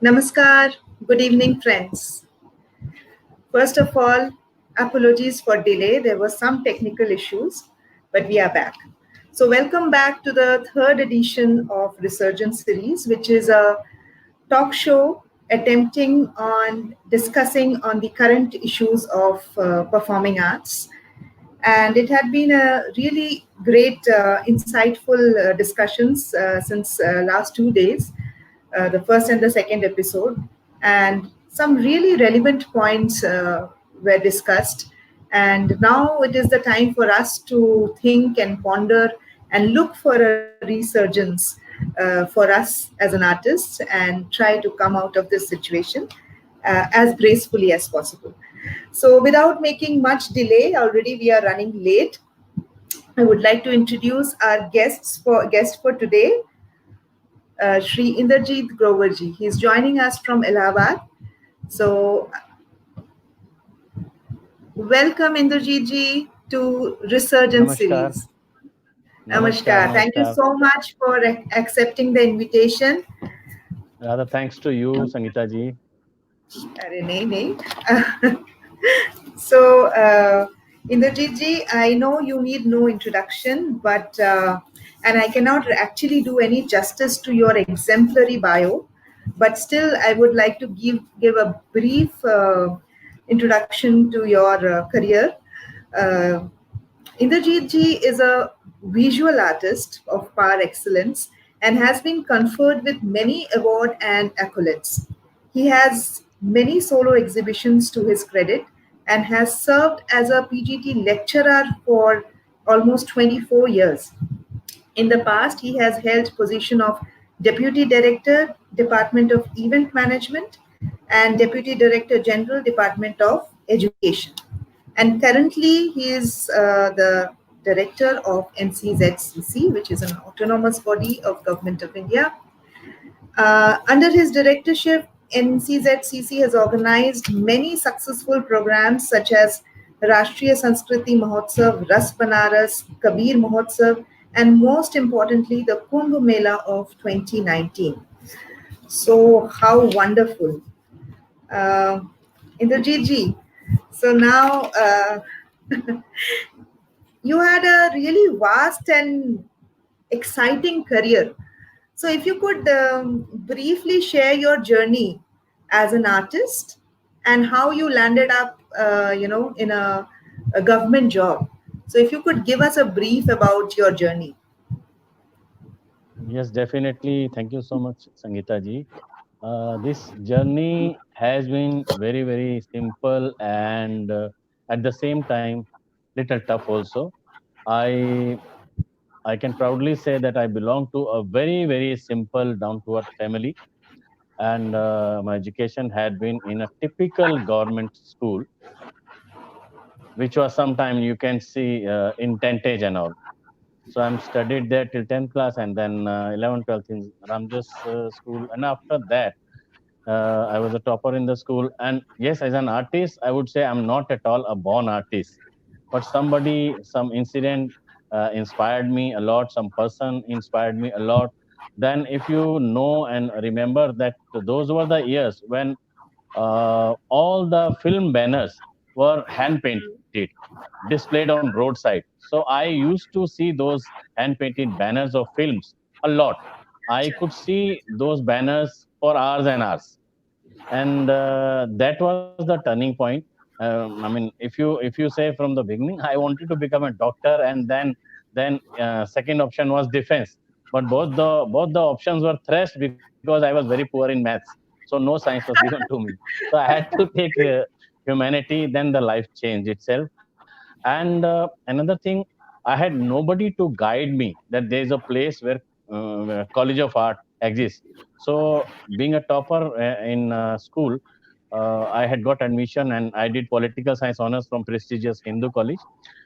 Namaskar, good evening, friends. First of all, apologies for delay. There were some technical issues, but we are back. So, welcome back to the third edition of Resurgence series, which is a talk show attempting on discussing on the current issues of performing arts. And it had been a really great, insightful discussions since last 2 days, the first and the second episode, and some really relevant points were discussed. And now it is the time for us to think and ponder and look for a resurgence for us as an artist and try to come out of this situation as gracefully as possible. So, without making much delay, already we are running late. I would like to introduce our guest for today, Shri Inderjeet Groverji. He is joining us from Allahabad. So, welcome Inderjeet ji to Resurgence Namaskar. series. Namaskar. Namaskar. Thank you so much for accepting the invitation. Rather thanks to you, Sangeeta ji. अरे नहीं नहीं. So, Inderjeet ji, I know you need no introduction, but and I cannot actually do any justice to your exemplary bio, but still, I would like to give a brief introduction to your career. Uh, Inderjeet ji is a visual artist of par excellence and has been conferred with many award and accolades. He has many solo exhibitions to his credit and has served as a PGT lecturer for almost 24 years. In the past, he has held position of Deputy Director, Department of Event Management, and Deputy Director General, Department of Education. And currently, he is the Director of NCZCC, which is an autonomous body of Government of India. Under his directorship, NCZCC has organized many successful programs such as Rashtriya Sanskriti Mahotsav, Ras Banaras, Kabir Mahotsav, and most importantly, the Kumbh Mela of 2019. So, how wonderful. Uh, Inderjeet ji, so now you had a really vast and exciting career. So, if you could briefly share your journey as an artist and how you landed up, in a government job. So, if you could give us a brief about your journey. Yes, definitely. Thank you so much, Sangeeta ji. This journey has been very, very simple and at the same time, little tough also. I I can proudly say that I belong to a very, very simple, down-to-earth family, and my education had been in a typical government school, which was sometime you can see in tentage and all. So I'm studied there till 10th class and then 11th, 12th in Ramjas school. And after that, I was a topper in the school. And yes, as an artist, I would say I'm not at all a born artist. But somebody, some incident inspired me a lot. Some person inspired me a lot. Then if you know and remember that those were the years when all the film banners were hand painted, displayed on roadside. So I used to see those hand painted banners of films a lot. I could see those banners for hours and hours, and that was the turning point. I mean, if you say from the beginning, I wanted to become a doctor, and then second option was defense. But both the options were thrashed because I was very poor in maths, so no science was given to me. So I had to take humanity. Then the life changed itself. And another thing, I had nobody to guide me that there is a place where College of Art exists. So being a topper in school, I had got admission and I did political science honors from prestigious Hindu college.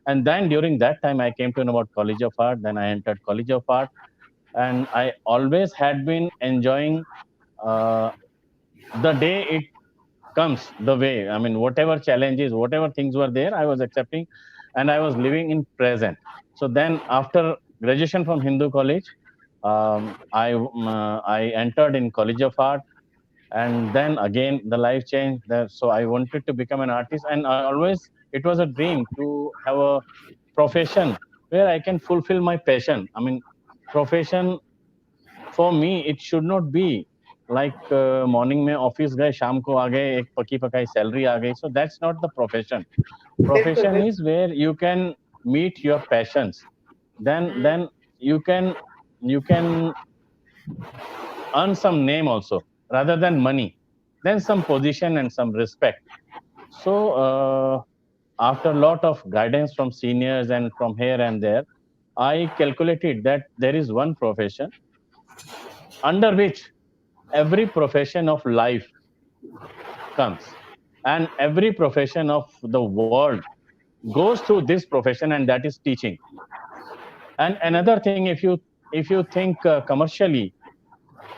And then during that time, I came to know about College of Art. Then I entered College of Art, and I always had been enjoying uh, the day it comes the way. I mean, whatever challenges, whatever things were there, I was accepting, and I was living in present. So then, after graduation from Hindu College, I entered in College of Art. and then again the life changed. So I wanted to become an artist, and I always, it was a dream to have a profession where I can fulfill my passion. I mean, profession for me, it should not be like morning में office गए, शाम को आ गए, एक पकी पकाई salary आ गई. So that's not the profession. बिल्कुल Profession बिल्कुल. is where you can meet your passions. Then you can, you can earn some name also, rather than money, then some position and some respect. So after a lot of guidance from seniors and from here and there, I calculated that there is one profession under which every profession of life comes, and every profession of the world goes through this profession, and that is teaching. And another thing, if you think commercially,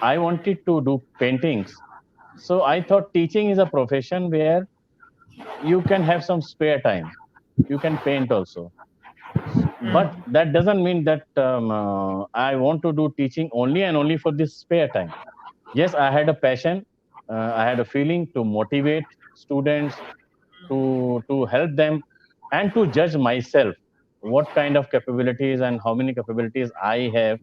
I wanted to do paintings. So I thought teaching is a profession where you can have some spare time. You can paint also. But that doesn't mean that I want to do teaching only and only for this spare time. Yes, I had a passion. I had a feeling to motivate students, to help them, and to judge myself what kind of capabilities and how many capabilities I have,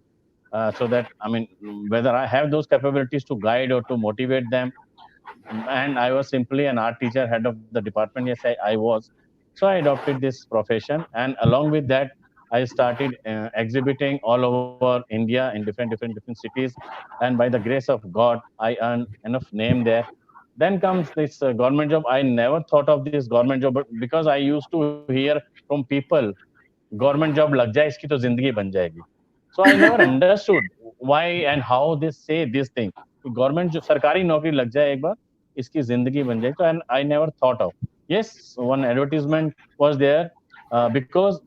so that, I mean, whether I have those capabilities to guide or to motivate them. And I was simply an art teacher, head of the department. Yes, I was. So I adopted this profession, and along with that, I started exhibiting all over India in different cities, and by the grace of God, I earned enough name there. Then comes this government job. I never thought of this government job, but because I used to hear from people, government job लग जाए इसकी तो जिंदगी बन जाएगी. So I never understood why and how this say this thing, government जो सरकारी नौकरी लग जाए एक बार, इसकी जिंदगी बन जाए. तो I never thought of. Yes, one advertisement was there, because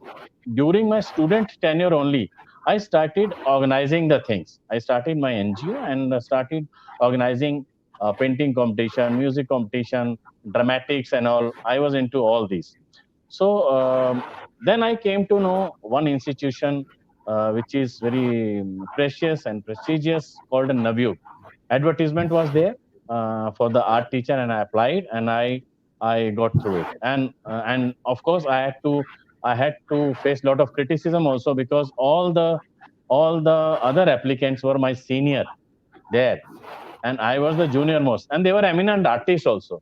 during my student tenure only, I started organizing the things. I started my NGO and started organizing painting competition, music competition, dramatics, and all. I was into all these. So then I came to know one institution which is very precious and prestigious, called a Navyug. Advertisement was there for the art teacher, and I applied, and I got through it. And of course I had to face a lot of criticism also, because all the other applicants were my senior there, and I was the junior most, and they were eminent artists also.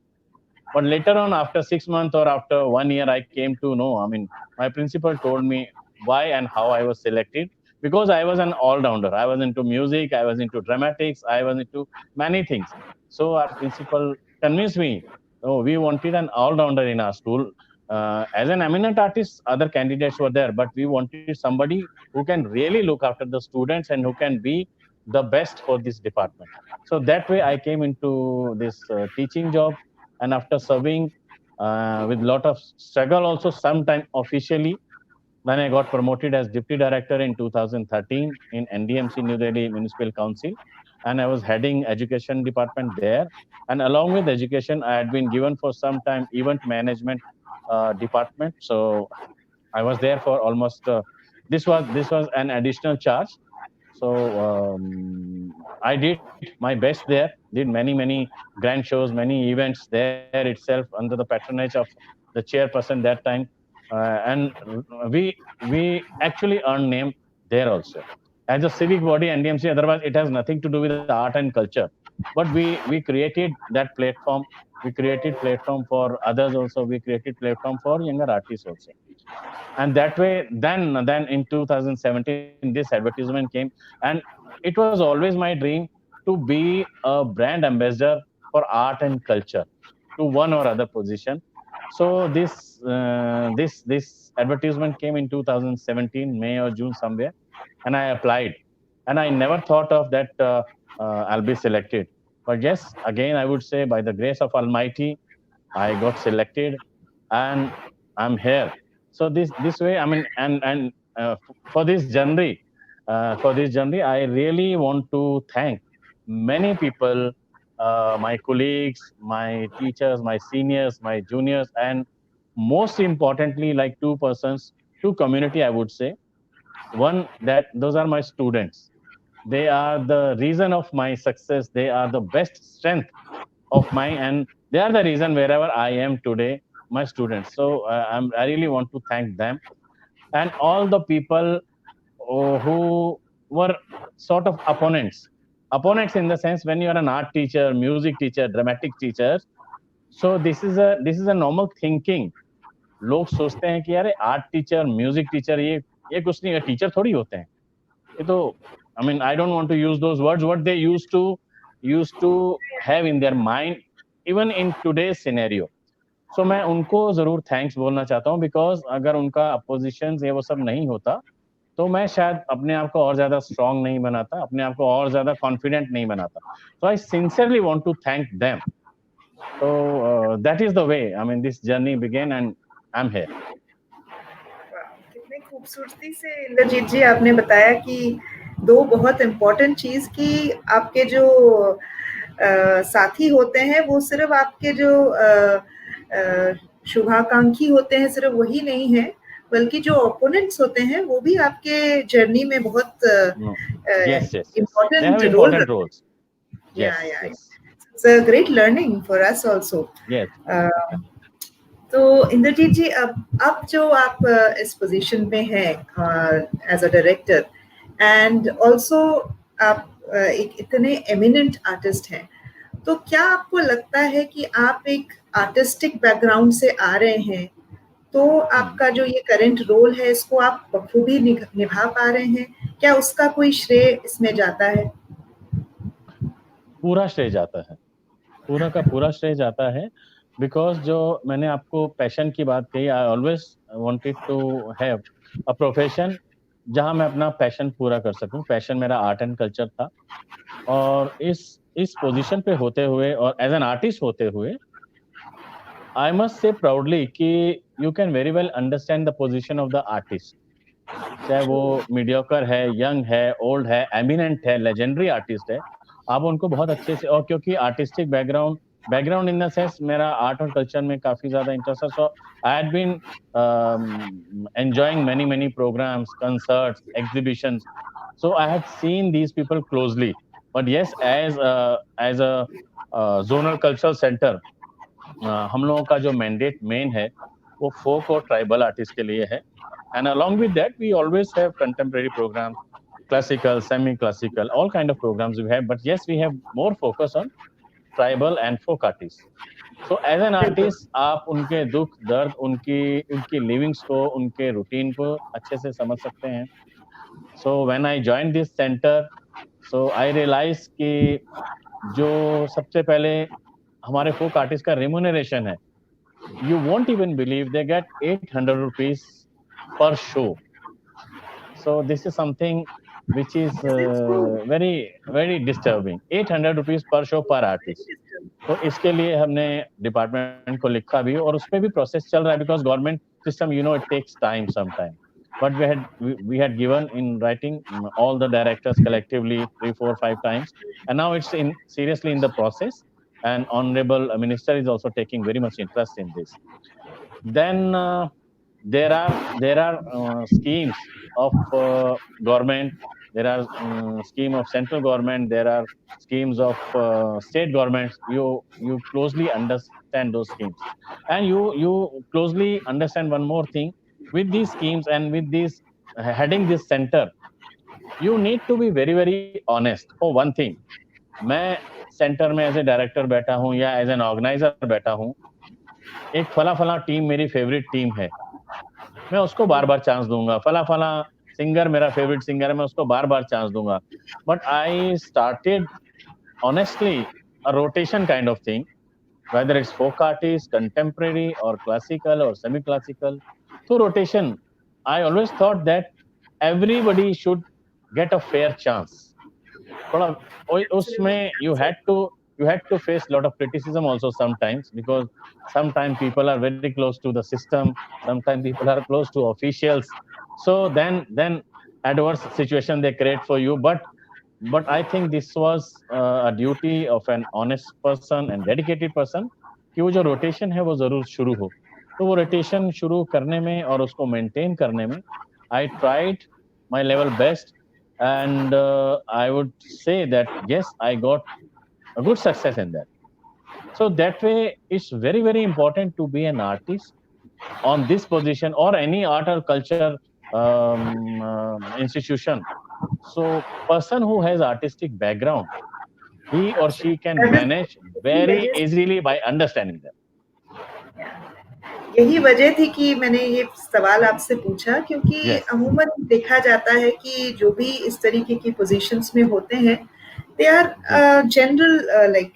But later on, after 6 months or after 1 year, I came to know. I mean, my principal told me why and how I was selected, because I was an all-rounder. I was into music, I was into dramatics, I was into many things. So our principal convinced me. Oh, we wanted an all-rounder in our school. As an eminent artist, other candidates were there, but we wanted somebody who can really look after the students and who can be the best for this department. So that way, I came into this teaching job, and after serving with lot of struggle also, sometime officially, then I got promoted as deputy director in 2013 in NDMC, New Delhi Municipal Council, and I was heading education department there. And along with education, I had been given for some time event management department. So I was there for almost. This was an additional charge. So I did my best there. Did many grand shows, many events there itself under the patronage of the chairperson that time, and we actually earned name there also as a civic body NDMC. Otherwise, it has nothing to do with art and culture. But we created that platform. We created platform for others also. We created platform for younger artists also. And that way, then in 2017 this advertisement came, and it was always my dream to be a brand ambassador for art and culture to one or other position. So this advertisement came in 2017 May or June somewhere, and I applied, and I never thought of that I'll be selected. But yes, again I would say, by the grace of Almighty, I got selected, and I'm here. So this way, I mean, and for this journey, I really want to thank many people, my colleagues, my teachers, my seniors, my juniors, and most importantly, like two persons, two community, I would say. One, that those are my students. They are the reason of my success. They are the best strength of mine, and they are the reason wherever I am today, my students. So I really want to thank them and all the people who were sort of opponents. Opponents in the sense when you are an art teacher, music teacher, dramatic teacher. So this is a normal thinking. लोग सोचते हैं कि यार art teacher, music teacher ये कुछ नहीं है, teacher थोड़ी होते हैं ये तो. I mean I don't want to use those words what they used to have in their mind even in today's scenario. So मैं उनको जरूर थैंक्स बोलना चाहता हूँ बिकॉज अगर उनका अपोजिशन ये वो सब नहीं होता तो मैं शायद अपने आप को और ज्यादा स्ट्रांग नहीं बनाता, अपने आप को और ज्यादा कॉन्फिडेंट नहीं बनाता. So I sincerely want to thank them. So that is the way. I mean, this journey began, and I'm here. कितने खूबसूरती से इंद्रजीत जी आपने बताया कि दो बहुत इम्पोर्टेंट चीज की आपके जो साथी होते हैं वो सिर्फ आपके जो शुभाकांक्षी होते हैं सिर्फ वही नहीं है, बल्कि जो ओपोनेंट्स होते हैं वो भी आपके जर्नी में बहुत No. Yes. They have important role important roles. या Yes. या Yes. It's a great learning for us also. Yes. तो इंद्रजीत जी अब जो आप इस पोजीशन में हैं as a director and also आप एक इतने एमिनेंट आर्टिस्ट हैं, तो क्या आपको लगता है कि आप एक आर्टिस्टिक बैकग्राउंड से आ रहे हैं तो आपका जो ये करंट रोल है इसको आप बखूबी निभा पा रहे हैं? क्या उसका कोई श्रेय इसमें जाता है? पूरा श्रेय जाता है, पूरा का पूरा श्रेय जाता है बिकॉज जो मैंने आपको पैशन की बात कही, I always wanted to have a profession जहां मैं अपना पैशन पूरा कर सकूं. पैशन मेरा आर्ट एंड कल्चर था और इस पोजीशन पे होते हुए और एज एन आर्टिस्ट होते हुए आई मस्ट से प्राउडली कि you can very well understand the position of the artist. चाहे वो मीडियोकर है, यंग है, ओल्ड है, एमिनेंट है, लेजेंडरी आर्टिस्ट है, आप उनको बहुत अच्छे से, और क्योंकि artistic background in the sense मेरा आर्ट और कल्चर में काफी ज्यादा इंटरेस्ट है. So I had been enjoying many many programmes, concerts, exhibitions. So I had seen these people closely. But yes, as a zonal cultural centre हम लोगों का जो मैंडेट मेन है वो फोक और ट्राइबल आर्टिस्ट के लिए है. And along with that, we always have contemporary programs, classical, semi-classical, all kind of programs we have. But yes, we have more focus on tribal and folk artists. So as an artist, आप उनके दुख दर्द, उनकी livings को, उनके routine को अच्छे से समझ सकते हैं. So when I joined this center, so I realized कि जो सबसे पहले हमारे folk artist का remuneration है, you won't even believe they get 800 rupees per show. So this is something which is very very disturbing. 800 rupees per show per artist. तो इसके लिए हमने डिपार्टमेंट को लिखा भी और उस पर भी प्रोसेस चल रहा है because government system it takes time some time. But we had given in writing all the directors collectively 3, 4, 5 times, and now it's in seriously in the process, and honorable minister is also taking very much interest in this. Then there are schemes of government. There are scheme of central government. There are schemes of state governments. You closely understand those schemes, and you closely understand one more thing. With these schemes and with this heading this center, you need to be very very honest. For one thing, मैं centre में as a director बैठा हूँ या as an organiser बैठा हूँ, एक फला फला टीम मेरी फेवरेट टीम है, मैं उसको बार बार चांस दूंगा. फला फला सिंगर मेरा फेवरेट सिंगर है, मैं उसको बार बार चांस दूंगा. But I started honestly a rotation kind of thing, whether it's folk artist, contemporary or classical or semi-classical. Through rotation, I always thought that everybody should get a fair chance. थोड़ा उसमें you had to face a lot of criticism also sometimes, because sometimes people are very close to the system, sometimes people are close to officials. So then adverse situation they create for you. But I think this was a duty of an honest person and dedicated person कि वो जो rotation है वो जरूर शुरू हो. तो वो रोटेशन शुरू करने में और उसको मेंटेन करने में I tried my level best, and I would say that yes, I got a good success in that. So that way, it's very, very important to be an artist on this position or any art or culture institution. So person who has artistic background, he or she can That is manage यही very वजह easily by understanding them. यही वजह थी कि मैंने ये सवाल आपसे पूछा, क्योंकि Yes. अमूमन देखा जाता है कि जो भी इस तरीके की पोजीशंस में होते हैं, दे जी. Are general, like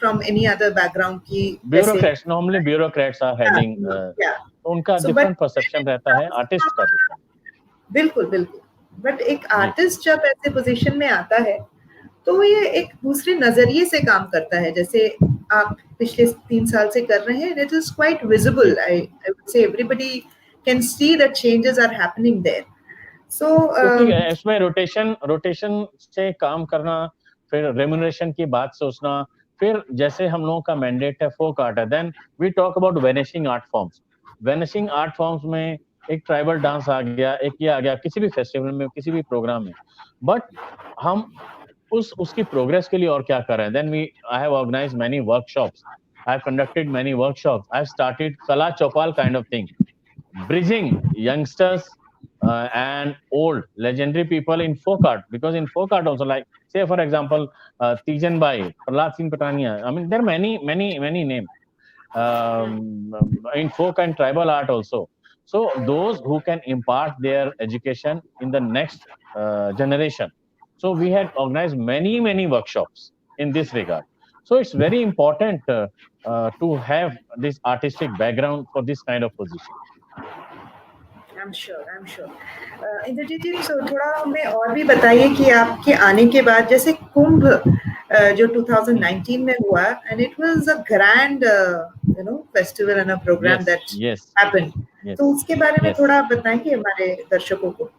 from any other background की, जैसे Bureaucrats, normally bureaucrats are हाँ, heading, या उनका सो बट different perception रहता है, artist का different. बिल्कुल, बिल्कुल। बट एक जी. आर्टिस्ट जब ऐसे पोजीशन में आता है, तो वो ये एक दूसरे नज़रिए से काम करता है। जैसे आप पिछले 3 साल से कर रहे हैं, इट इज़ क्वाइट जी. Visible. I would say everybody can see that changes are happening there. So क्योंकि इसमें रोटेशन रोटेशन से काम करना, फिर रेम्यूनरेशन की बात सोचना, फिर जैसे हम लोगों का मैंडेट है फोक आर्ट है, then we talk about vanishing art forms. Vanishing art forms में एक ट्राइबल डांस आ गया, एक ये आ गया किसी भी फेस्टिवल में, किसी भी प्रोग्राम में, बट हम उस उसकी प्रोग्रेस के लिए और क्या कर रहे हैं। Then we I have organised many workshops, I have conducted many workshops, I have started Kala Chaupal kind of thing, bridging youngsters and old legendary people in folk art, because in folk art also, like say for example, Tijan Bai, Prahlad Singh Patania, I mean there are many names in folk and tribal art also. So those who can impart their education in the next generation. So we had organized many workshops in this regard. So it's very important to have this artistic background for this kind of position. I am sure. Indrajeet ji, so थोड़ा हमें और भी बताइए कि आपके आने के बाद जैसे कुंभ जो 2019 में हुआ, and it was a grand festival and a programme Yes, that yes, happened. yes, तो उसके बारे में yes. थोड़ा आप बताएंगे हमारे दर्शकों को?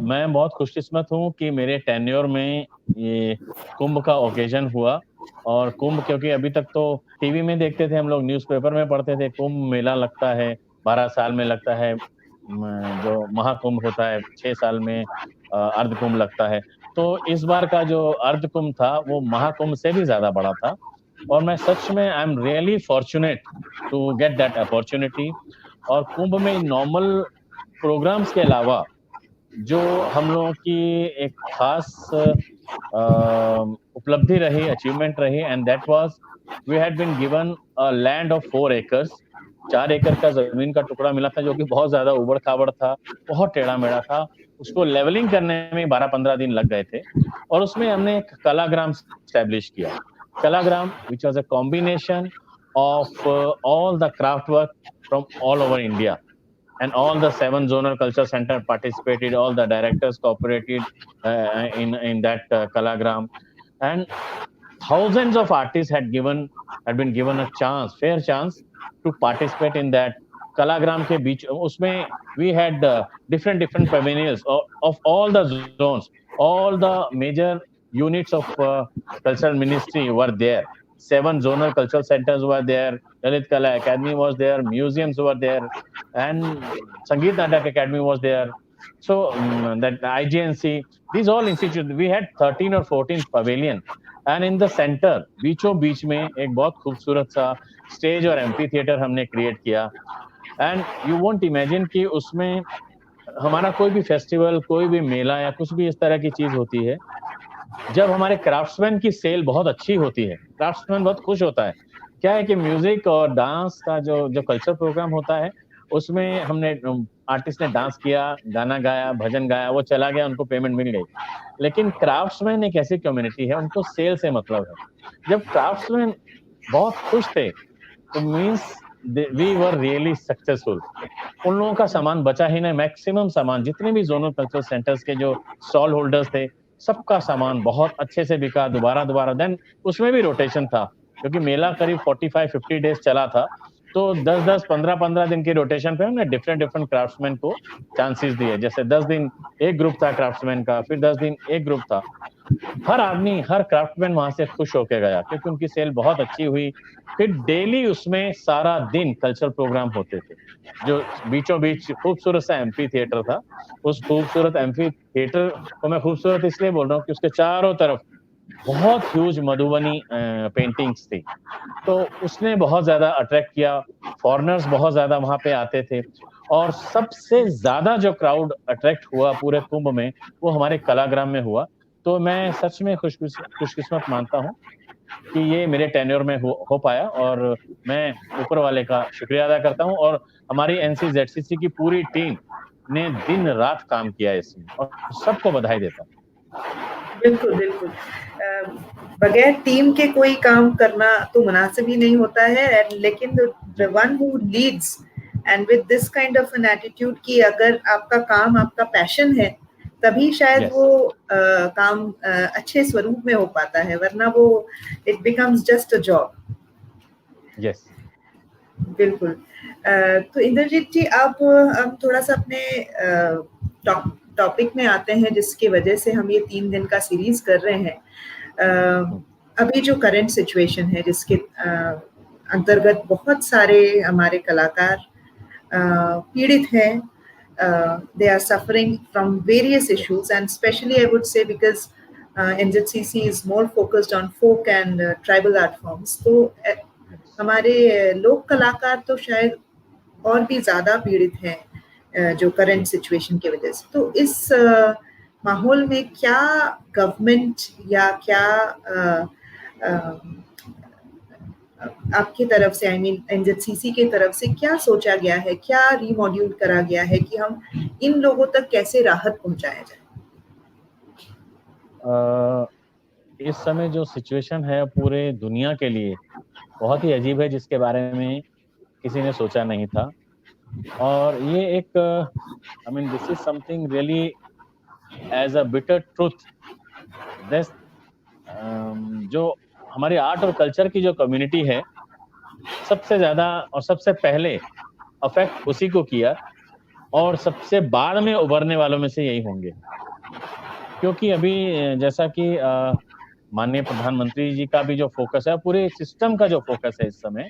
मैं बहुत खुशकिस्मत हूँ कि मेरे टेन्योर में ये कुंभ का ओकेजन हुआ। और कुंभ, क्योंकि अभी तक तो टीवी में देखते थे हम लोग, न्यूज़पेपर में पढ़ते थे, कुंभ मेला लगता है, 12 साल में लगता है, जो महाकुंभ होता है 6 साल में, अर्ध कुंभ लगता है। तो इस बार का जो अर्ध कुंभ था वो महाकुंभ से भी ज़्यादा बड़ा था, और मैं सच में I am really fortunate to get that opportunity. और कुंभ में नॉर्मल प्रोग्राम्स के अलावा जो हम लोगों की एक खास उपलब्धि रही, अचीवमेंट रही, and that was we had been given a land of 4 acres. 4 एकड़ का जमीन का टुकड़ा मिला था, जो कि बहुत ज्यादा उबड़-खाबड़ था, बहुत टेढ़ा-मेढ़ा था। उसको लेवलिंग करने में 12-15 दिन लग गए थे, और उसमें हमने एक कलाग्राम एस्टैब्लिश किया। Kalagram which was a combination of all the craft work from all over India, and all the 7 zonal culture center participated, all the directors cooperated in that kalagram, and thousands of artists had been given a chance, fair chance, to participate in that kalagram ke beach. Usme we had different pavilions of all the zones, all the major units of cultural ministry were there. 7 zonal cultural centers were there, Lalit Kala Academy was there, museums were there, and Sangeet Natak Academy was there. So that IGNC, these all institutes, we had 13 or 14 pavilion, and in the centre बीचों बीच में एक बहुत खूबसूरत सा stage और amphi theatre हमने create किया। And you won't imagine कि उसमें हमारा कोई भी फेस्टिवल, कोई भी मेला या कुछ भी इस तरह की चीज होती है, जब हमारे क्राफ्ट्समैन की सेल बहुत अच्छी होती है, क्राफ्ट्समैन बहुत खुश होता है। क्या है कि म्यूजिक और डांस का जो जो कल्चर प्रोग्राम होता है, उसमें हमने आर्टिस्ट ने डांस किया, गाना गाया, भजन गाया, वो चला गया, उनको पेमेंट मिल गई। लेकिन क्राफ्ट्समैन एक ऐसी कम्युनिटी है, उनको सेल से मतलब है। जब क्राफ्ट्समैन बहुत खुश थे, तो means we were really successful. उन लोगों का सामान बचा ही नहीं, मैक्सिमम सामान, जितने भी जोनल कल्चरल सेंटर्स के जो स्टॉल होल्डर्स थे, सबका सामान बहुत अच्छे से बिका, दोबारा दोबारा। देन उसमें भी रोटेशन था, क्योंकि मेला करीब 45-50 डेज चला था, तो 10-10, 15-15 दिन की रोटेशन पे हमने डिफरेंट डिफरेंट क्राफ्ट्समैन को चांसेस दिए। जैसे 10 दिन एक ग्रुप था क्राफ्ट्समैन का, फिर 10 दिन एक ग्रुप था। हर आदमी, हर क्राफ्टमैन वहां से खुश होके गया, क्योंकि उनकी सेल बहुत अच्छी हुई। फिर डेली उसमें सारा दिन कल्चरल प्रोग्राम होते थे, जो बीचों बीच खूबसूरत सा एम्फी थिएटर था। उस खूबसूरत एम्फी थिएटर को मैं खूबसूरत इसलिए बोल रहा हूँ कि उसके चारों तरफ बहुत ह्यूज मधुबनी पेंटिंग्स थी, तो उसने बहुत ज़्यादा अट्रैक्ट किया, फॉरेनर्स बहुत ज़्यादा वहाँ पे आते थे और सबसे ज़्यादा जो क्राउड अट्रैक्ट हुआ पूरे कुंभ में, वो हमारे कलाग्राम में हुआ। तो मैं सच में खुशकिस्मत मानता हूँ कि ये मेरे टेन्योर में हो पाया और मैं ऊपर वाले का शुक्रिया अदा करता हूँ और हमारी एनसीजेडसीसी की पूरी टीम ने दिन-रात काम किया इसमें और सबको बधाई देता हूँ। बिल्कुल, बिल्कुल। बगैर टीम के कोई काम करना तो मुनासिब ही नहीं होता है एंड लेकिन द जी, one who leads and with this kind of an attitude कि अगर आपका काम आपका पैशन है, तभी शायद यस, वो काम अच्छे स्वरूप में हो पाता है, वरना वो it becomes just a job. Yes. बिल्कुल। तो इंद्रजीत जी, अब हम थोड़ा-सा अपने टॉपिक में आते हैं जिसकी वजह से हम ये 3 दिन का सीरीज़ कर रहे हैं। हुँ, अभी जो करंट सिचुएशन है जिसके अंतर्गत बहुत सारे हमारे कलाकार पीड़ित हैं। They are suffering from various yes, issues and especially I would say because NZCC is more focused on folk and tribal art forms. तो यस। हमारे लोक कलाकार तो शायद और भी ज़्यादा पीड़ित हैं जो करंट हुँ। सिचुएशन की वजह से। तो इस माहौल में क्या गवर्नमेंट या क्या अ, आपकी तरफ से आई मीन एनजेडसीसी की तरफ से क्या सोचा गया है, क्या रीमॉड्यूल करा गया है कि हम इन लोगों तक कैसे राहत पहुंचाया जाए? अ, इस समय जो सिचुएशन है पूरे दुनिया के लिए बहुत ही अजीब है जिसके बारे में किसी ने सोचा नहीं था और ये एक I mean this is something really as a bitter truth this जो हमारी आर्ट और कल्चर की जो कम्युनिटी है, सबसे ज़्यादा और सबसे पहले अफ़ेक्ट उसी को किया और सबसे बाद में उभरने वालों में से यही होंगे। क्योंकि अभी जैसा कि माननीय प्रधानमंत्री जी का भी जो फ़ोकस है, पूरे सिस्टम का जो फ़ोकस है इस समय,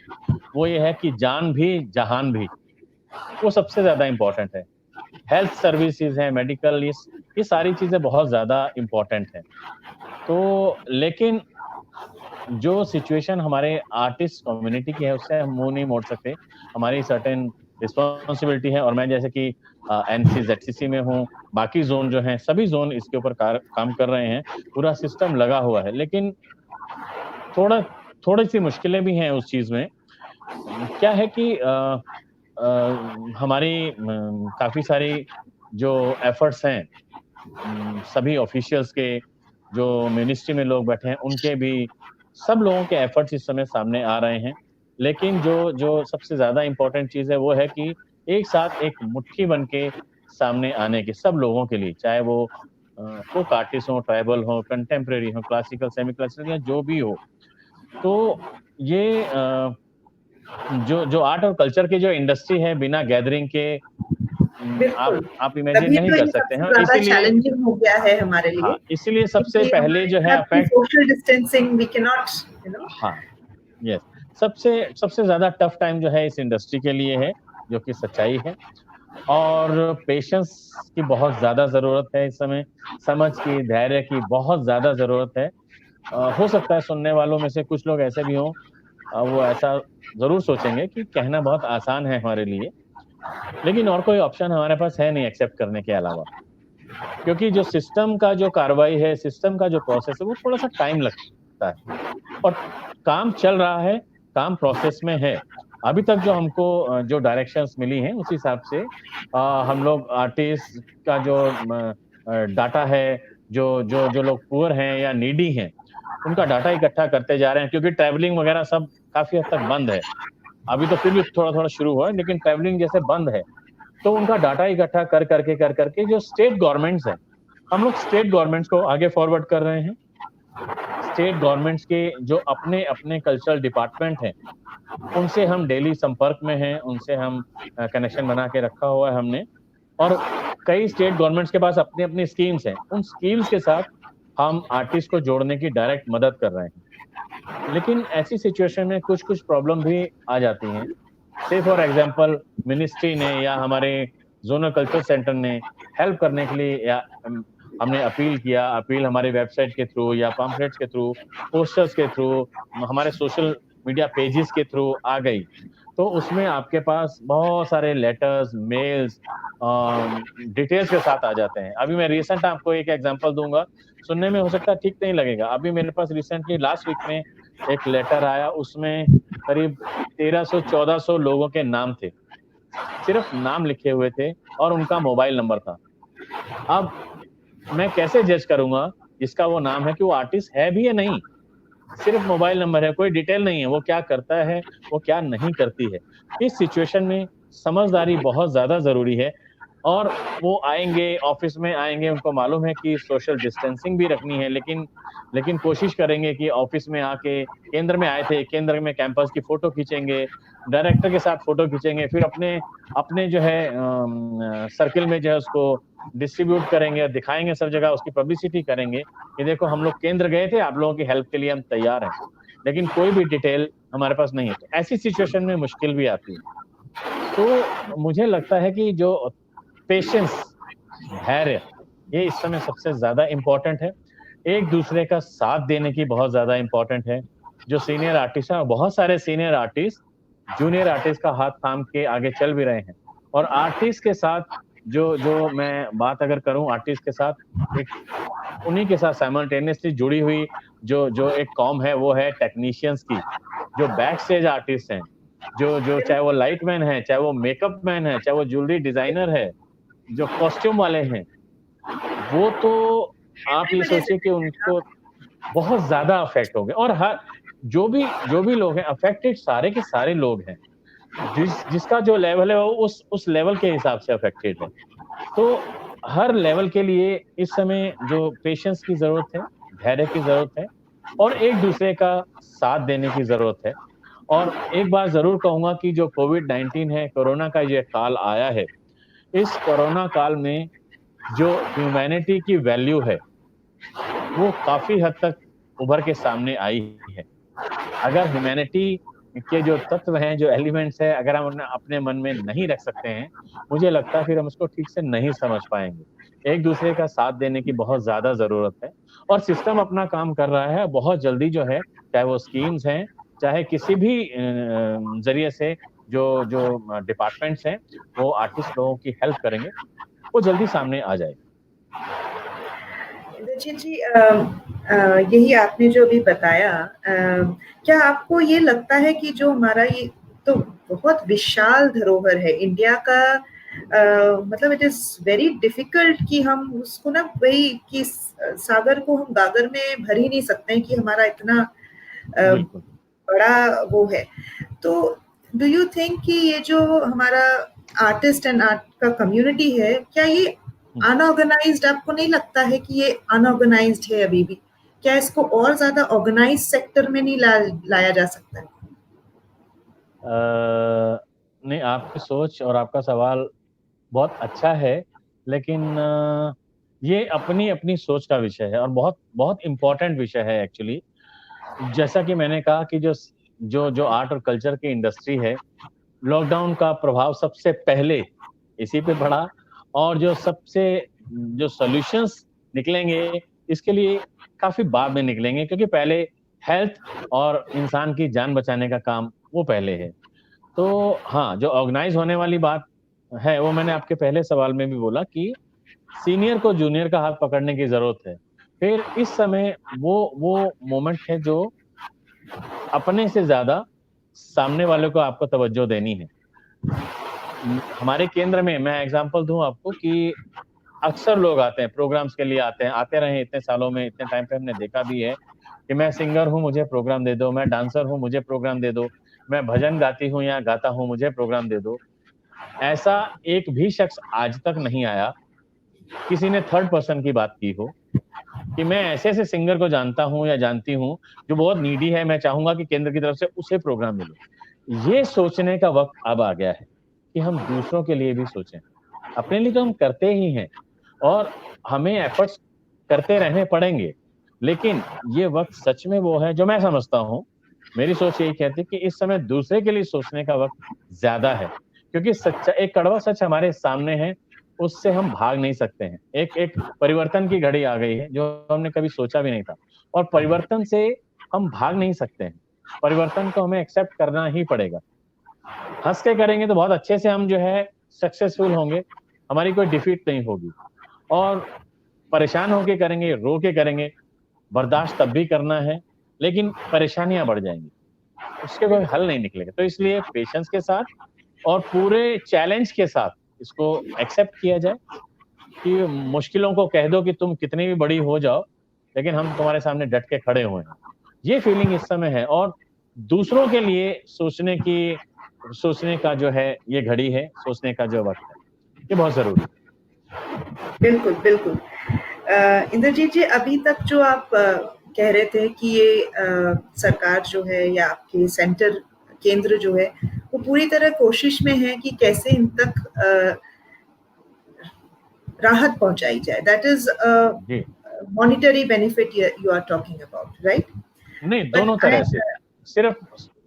वो ये है कि जान भी, जहान भी, वो सबसे ज़्यादा इम्पोर्टेंट है। हेल्थ सर्विसेज़ हैं, मेडिकल ये सारी चीज़ें बहुत ज़्यादा इम्पोर्टेंट हैं। तो लेकिन जो सिचुएशन हमारे आर्टिस्ट कम्युनिटी की है, उससे हम मुँह नहीं मोड़ सकते। हमारी सर्टेन रिस्पॉन्सिबिलिटी है और मैं जैसे कि एनसीज़ेडसीसी में हूँ, बाकी ज़ोन जो हैं, सभी ज़ोन इसके ऊपर काम कर रहे हैं, पूरा सिस्टम लगा हुआ है। लेकिन थोड़ा थोड़ी-सी मुश्किलें भी हैं उस चीज़ में। क्या है कि हमारी काफ़ी सारी जो एफर्ट्स हैं सभी ऑफिशियल्स के, जो मिनिस्ट्री में लोग बैठे हैं, उनके भी, सब लोगों के एफर्ट्स इस समय सामने आ रहे हैं। लेकिन जो जो सबसे ज़्यादा इम्पोर्टेंट चीज़ है, वो है कि एक साथ एक मुट्ठी बन के सामने आने की सब लोगों के लिए, चाहे वो फ़ोक आर्टिस्ट हों, ट्राइबल हों, कंटेम्परेरी हों, क्लासिकल, सेमी क्लासिकल या जो भी हो। तो ये जो जो आर्ट और कल्चर की जो इंडस्ट्री है, बिना गैदरिंग के बिल्कुल। आप इमेजिन तभी नहीं तो कर ये सकते सबसे हैं। ज़्यादा इसीलिए चैलेंजिंग हो गया है हमारे लिए, हाँ, इसीलिए सबसे क्योंकि पहले हमारे जो है साथ की affect social distancing we can not हाँ, यस। सबसे सबसे ज़्यादा टफ टाइम जो है इस इंडस्ट्री के लिए है, जो कि सच्चाई है और पेशेंस की बहुत ज़्यादा ज़रूरत है इस समय, समझ की, धैर्य की बहुत ज़्यादा ज़रूरत है। हो सकता है सुनने वालों में से कुछ लोग ऐसे भी हों वो ऐसा ज़रूर सोचेंगे कि कहना बहुत आसान है हमारे लिए, लेकिन और कोई ऑप्शन हमारे पास है नहीं एक्सेप्ट करने के अलावा। क्योंकि जो सिस्टम का जो कार्रवाई है, सिस्टम का जो प्रोसेस है, वो थोड़ा-सा टाइम लगता है और काम चल रहा है, काम प्रोसेस में है। अभी तक जो हमको जो डायरेक्शंस मिली हैं, उस हिसाब से हम लोग आर्टिस्ट का जो डाटा है, जो जो जो लोग पुअर हैं या नीडी हैं, उनका डाटा इकट्ठा करते जा रहे हैं क्योंकि ट्रैवलिंग वगैरह सब काफ़ी हद तक बंद है। अभी तो फिर भी थोड़ा-थोड़ा शुरू हुआ है, लेकिन ट्रैवलिंग जैसे बंद है, तो उनका डाटा इकट्ठा कर करके जो स्टेट गवर्नमेंट्स हैं, हम लोग स्टेट गवर्नमेंट्स को आगे फॉरवर्ड कर रहे हैं। स्टेट गवर्नमेंट्स के जो अपने-अपने कल्चरल डिपार्टमेंट हैं, उनसे हम डेली संपर्क में हैं, उनसे हम कनेक्शन बना के रखा हुआ है हमने और कई स्टेट गवर्नमेंट्स के पास अपनी-अपनी स्कीम्स हैं। उन स्कीम्स के साथ हम आर्टिस्ट को जोड़ने की डायरेक्ट मदद कर रहे हैं। लेकिन ऐसी सिचुएशन में कुछ-कुछ प्रॉब्लम भी आ जाती हैं। से फॉर एग्ज़ाम्पल मिनिस्ट्री ने या हमारे ज़ोनल कल्चरल सेंटर ने हेल्प करने के लिए या हमने अपील किया, अपील हमारे वेबसाइट के थ्रू या पम्फलेट्स के थ्रू, पोस्टर्स के थ्रू, हमारे सोशल मीडिया पेजेस के थ्रू आ गई, तो उसमें आपके पास बहुत सारे लेटर्स, मेल्स डिटेल्स के साथ आ जाते हैं। अभी मैं रिसेंट आपको एक एग्जांपल दूंगा, सुनने में हो सकता है ठीक नहीं लगेगा। अभी मेरे पास रिसेंटली लास्ट वीक में एक लेटर आया, उसमें करीब 1300-1400 लोगों के नाम थे, सिर्फ नाम लिखे हुए थे और उनका मोबाइल नंबर था। अब मैं कैसे जज करूंगा जिसका वो नाम है कि वो आर्टिस्ट है भी या नहीं? सिर्फ मोबाइल नंबर है, कोई डिटेल नहीं है, वो क्या करता है, वो क्या नहीं करती है। इस सिचुएशन में समझदारी बहुत ज़्यादा ज़रूरी है। और वो आएँगे, ऑफ़िस में आएँगे, उनको मालूम है कि सोशल डिस्टेंसिंग भी रखनी है, लेकिन लेकिन कोशिश करेंगे कि ऑफ़िस में आके केंद्र में आए थे, केंद्र में कैंपस की फ़ोटो खींचेंगे, डायरेक्टर के साथ फ़ोटो खींचेंगे, फिर अपने अपने जो है सर्किल में जो है उसको डिस्ट्रीब्यूट करेंगे और दिखाएँगे सब जगह, उसकी पब्लिसिटी करेंगे कि देखो हम लोग केंद्र गए थे, आप लोगों की हेल्प के लिए हम तैयार हैं। लेकिन कोई भी डिटेल हमारे पास नहीं है। तो ऐसी सिचुएशन में मुश्किल भी आती है। तो मुझे लगता है कि जो पेशेंस, धैर्य, ये इस समय सबसे ज़्यादा इम्पोर्टेंट है। एक-दूसरे का साथ देने की बहुत ज़्यादा इम्पोर्टेंट है। जो सीनियर आर्टिस्ट हैं, बहुत सारे सीनियर आर्टिस्ट, जूनियर आर्टिस्ट का हाथ थाम के आगे चल भी रहे हैं। और आर्टिस्ट के साथ जो जो मैं बात अगर करूँ आर्टिस्ट के साथ, एक उन्हीं के साथ साइमल्टेनियसली जुड़ी हुई जो जो एक कॉम है, वो है टेक्नीशियंस की। जो बैक स्टेज आर्टिस्ट हैं, जो जो चाहे वो लाइट मैन है, चाहे वो मेकअप मैन है, चाहे वो ज्वेलरी डिज़ाइनर है, जो कॉस्ट्यूम वाले हैं, वो तो आप कैमरे ये वजह से सोचिए कि हाँ, उनको बहुत ज़्यादा अफ़ेक्ट होंगे। और हर जो भी लोग हैं अफ़ेक्टेड, सारे के सारे लोग हैं। जिसका जो लेवल है वो उस लेवल के हिसाब से अफ़ेक्टेड है। तो हर लेवल के लिए इस समय जो पेशेंस की ज़रूरत है, धैर्य की ज़रूरत है और एक-दूसरे का साथ देने की ज़रूरत है। और एक बात ज़रूर कहूँगा कि जो कोविड-19 है, कोरोना का ये काल आया है, इस कोरोना काल में जो ह्यूमैनिटी की वैल्यू है, वो काफ़ी हद तक उभर के सामने आई है। अगर ह्यूमैनिटी के जो तत्व हैं, जो एलिमेंट्स हैं, अगर हम उन्हें अपने मन में नहीं रख सकते हैं, मुझे लगता है फिर हम उसको ठीक से नहीं समझ पाएँगे। एक-दूसरे का साथ देने की बहुत ज़्यादा ज़रूरत है और सिस्टम अपना काम कर रहा है, बहुत जल्दी जो है, चाहे वो स्कीम्स हैं, चाहे किसी भी ज़रिए से जो जो डिपार्टमेंट्स हैं, वो आर्टिस्ट लोगों की हेल्प करेंगे, वो जल्दी सामने आ जाएगी। इंद्रजीत जी, यही आपने जो अभी बताया, क्या आपको ये लगता है कि जो हमारा ये तो बहुत विशाल धरोहर है इंडिया का, मतलब इट इज वेरी डिफिकल्ट कि हम उसको ना वही कि सागर को हम गागर में भर ही नहीं सकते हैं कि हमारा इतना बिल्कुल। बड़ा वो है। तो डू यू थिंक कि ये जो हमारा आर्टिस्ट एंड आर्ट का कम्युनिटी है, क्या ये हुँ। अनऑर्गेनाइज्ड, आपको नहीं लगता है कि ये अनऑर्गेनाइज्ड है अभी भी? क्या इसको और ज्यादा ऑर्गेनाइज सेक्टर में नहीं लाया जा सकता है? नहीं, आपकी सोच और आपका सवाल बहुत अच्छा है, लेकिन ये अपनी-अपनी सोच का विषय है और बहुत बहुत इम्पोर्टेंट विषय है एक्चुअली। जैसा कि मैंने कहा कि जो जो आर्ट और कल्चर की इंडस्ट्री है, लॉकडाउन का प्रभाव सबसे पहले इसी पे पड़ा और जो सॉल्यूशंस निकलेंगे, इसके लिए काफ़ी बाद में निकलेंगे क्योंकि पहले हेल्थ और इंसान की जान बचाने का काम वो पहले है। तो हाँ, जो ऑर्गेनाइज़ होने वाली बात है, वो मैंने आपके पहले सवाल में भी बोला कि सीनियर को जूनियर का हाथ पकड़ने की ज़रूरत है। फिर इस समय वो मोमेंट है जो अपने से ज़्यादा सामने वाले को आपको तवज्जो देनी है। हमारे केंद्र में मैं एग्ज़ाम्पल दूँ आपको कि अक्सर लोग आते हैं, प्रोग्राम्स के लिए आते हैं, आते रहे हैं इतने सालों में, इतने टाइम पे हमने देखा भी है कि मैं सिंगर हूँ, मुझे प्रोग्राम दे दो, मैं डांसर हूँ, मुझे प्रोग्राम दे दो, मैं भजन गाती हूँ या गाता हूँ, मुझे प्रोग्राम दे दो। ऐसा एक भी शख्स आज तक नहीं आया, किसी ने थर्ड पर्सन की बात की हो, कि मैं ऐसे-ऐसे सिंगर को जानता हूँ या जानती हूँ, जो बहुत नीडी है, मैं चाहूँगा कि केंद्र की तरफ से उसे प्रोग्राम मिले। ये सोचने का वक़्त अब आ गया है, कि हम दूसरों के लिए भी सोचें। अपने लिए तो हम करते ही हैं और हमें एफर्ट्स करते रहने पड़ेंगे। लेकिन ये वक़्त सच में वो है जो मैं समझता हूँ, मेरी सोच यही कहती है कि इस समय दूसरे के लिए सोचने का वक़्त ज़्यादा है। क्योंकि सच्चा एक कड़वा सच हमारे सामने है, उससे हम भाग नहीं सकते हैं। एक एक परिवर्तन की घड़ी आ गई है जो हमने कभी सोचा भी नहीं था, और परिवर्तन से हम भाग नहीं सकते हैं। परिवर्तन को हमें एक्सेप्ट करना ही पड़ेगा। हंस के करेंगे तो बहुत अच्छे से हम जो है सक्सेसफुल होंगे, हमारी कोई डिफीट नहीं होगी। और परेशान होके करेंगे, रो के करेंगे, बर्दाश्त तब भी करना है, लेकिन परेशानियां बढ़ जाएंगी, उसके कोई हल नहीं निकलेगा। तो इसलिए पेशेंस के साथ और पूरे चैलेंज के साथ इसको एक्सेप्ट किया जाए कि मुश्किलों को कह दो कि तुम कितनी भी बड़ी हो जाओ, लेकिन हम तुम्हारे सामने डट के खड़े हुए हैं। ये फीलिंग इस समय है, और दूसरों के लिए सोचने का जो है ये घड़ी है, सोचने का जो वक्त है, ये बहुत जरूरी है। बिल्कुल, बिल्कुल। इंद्रजीत जी, अभी तक जो आप कह रहे थे कि ये सरकार जो है या आपके सेंटर केंद्र जो है, वो पूरी तरह कोशिश में है कि कैसे इन तक राहत पहुंचाई जाए। दैट इज जी monetary benefit you are talking about, right? नहीं, बट दोनों तरह से। सिर्फ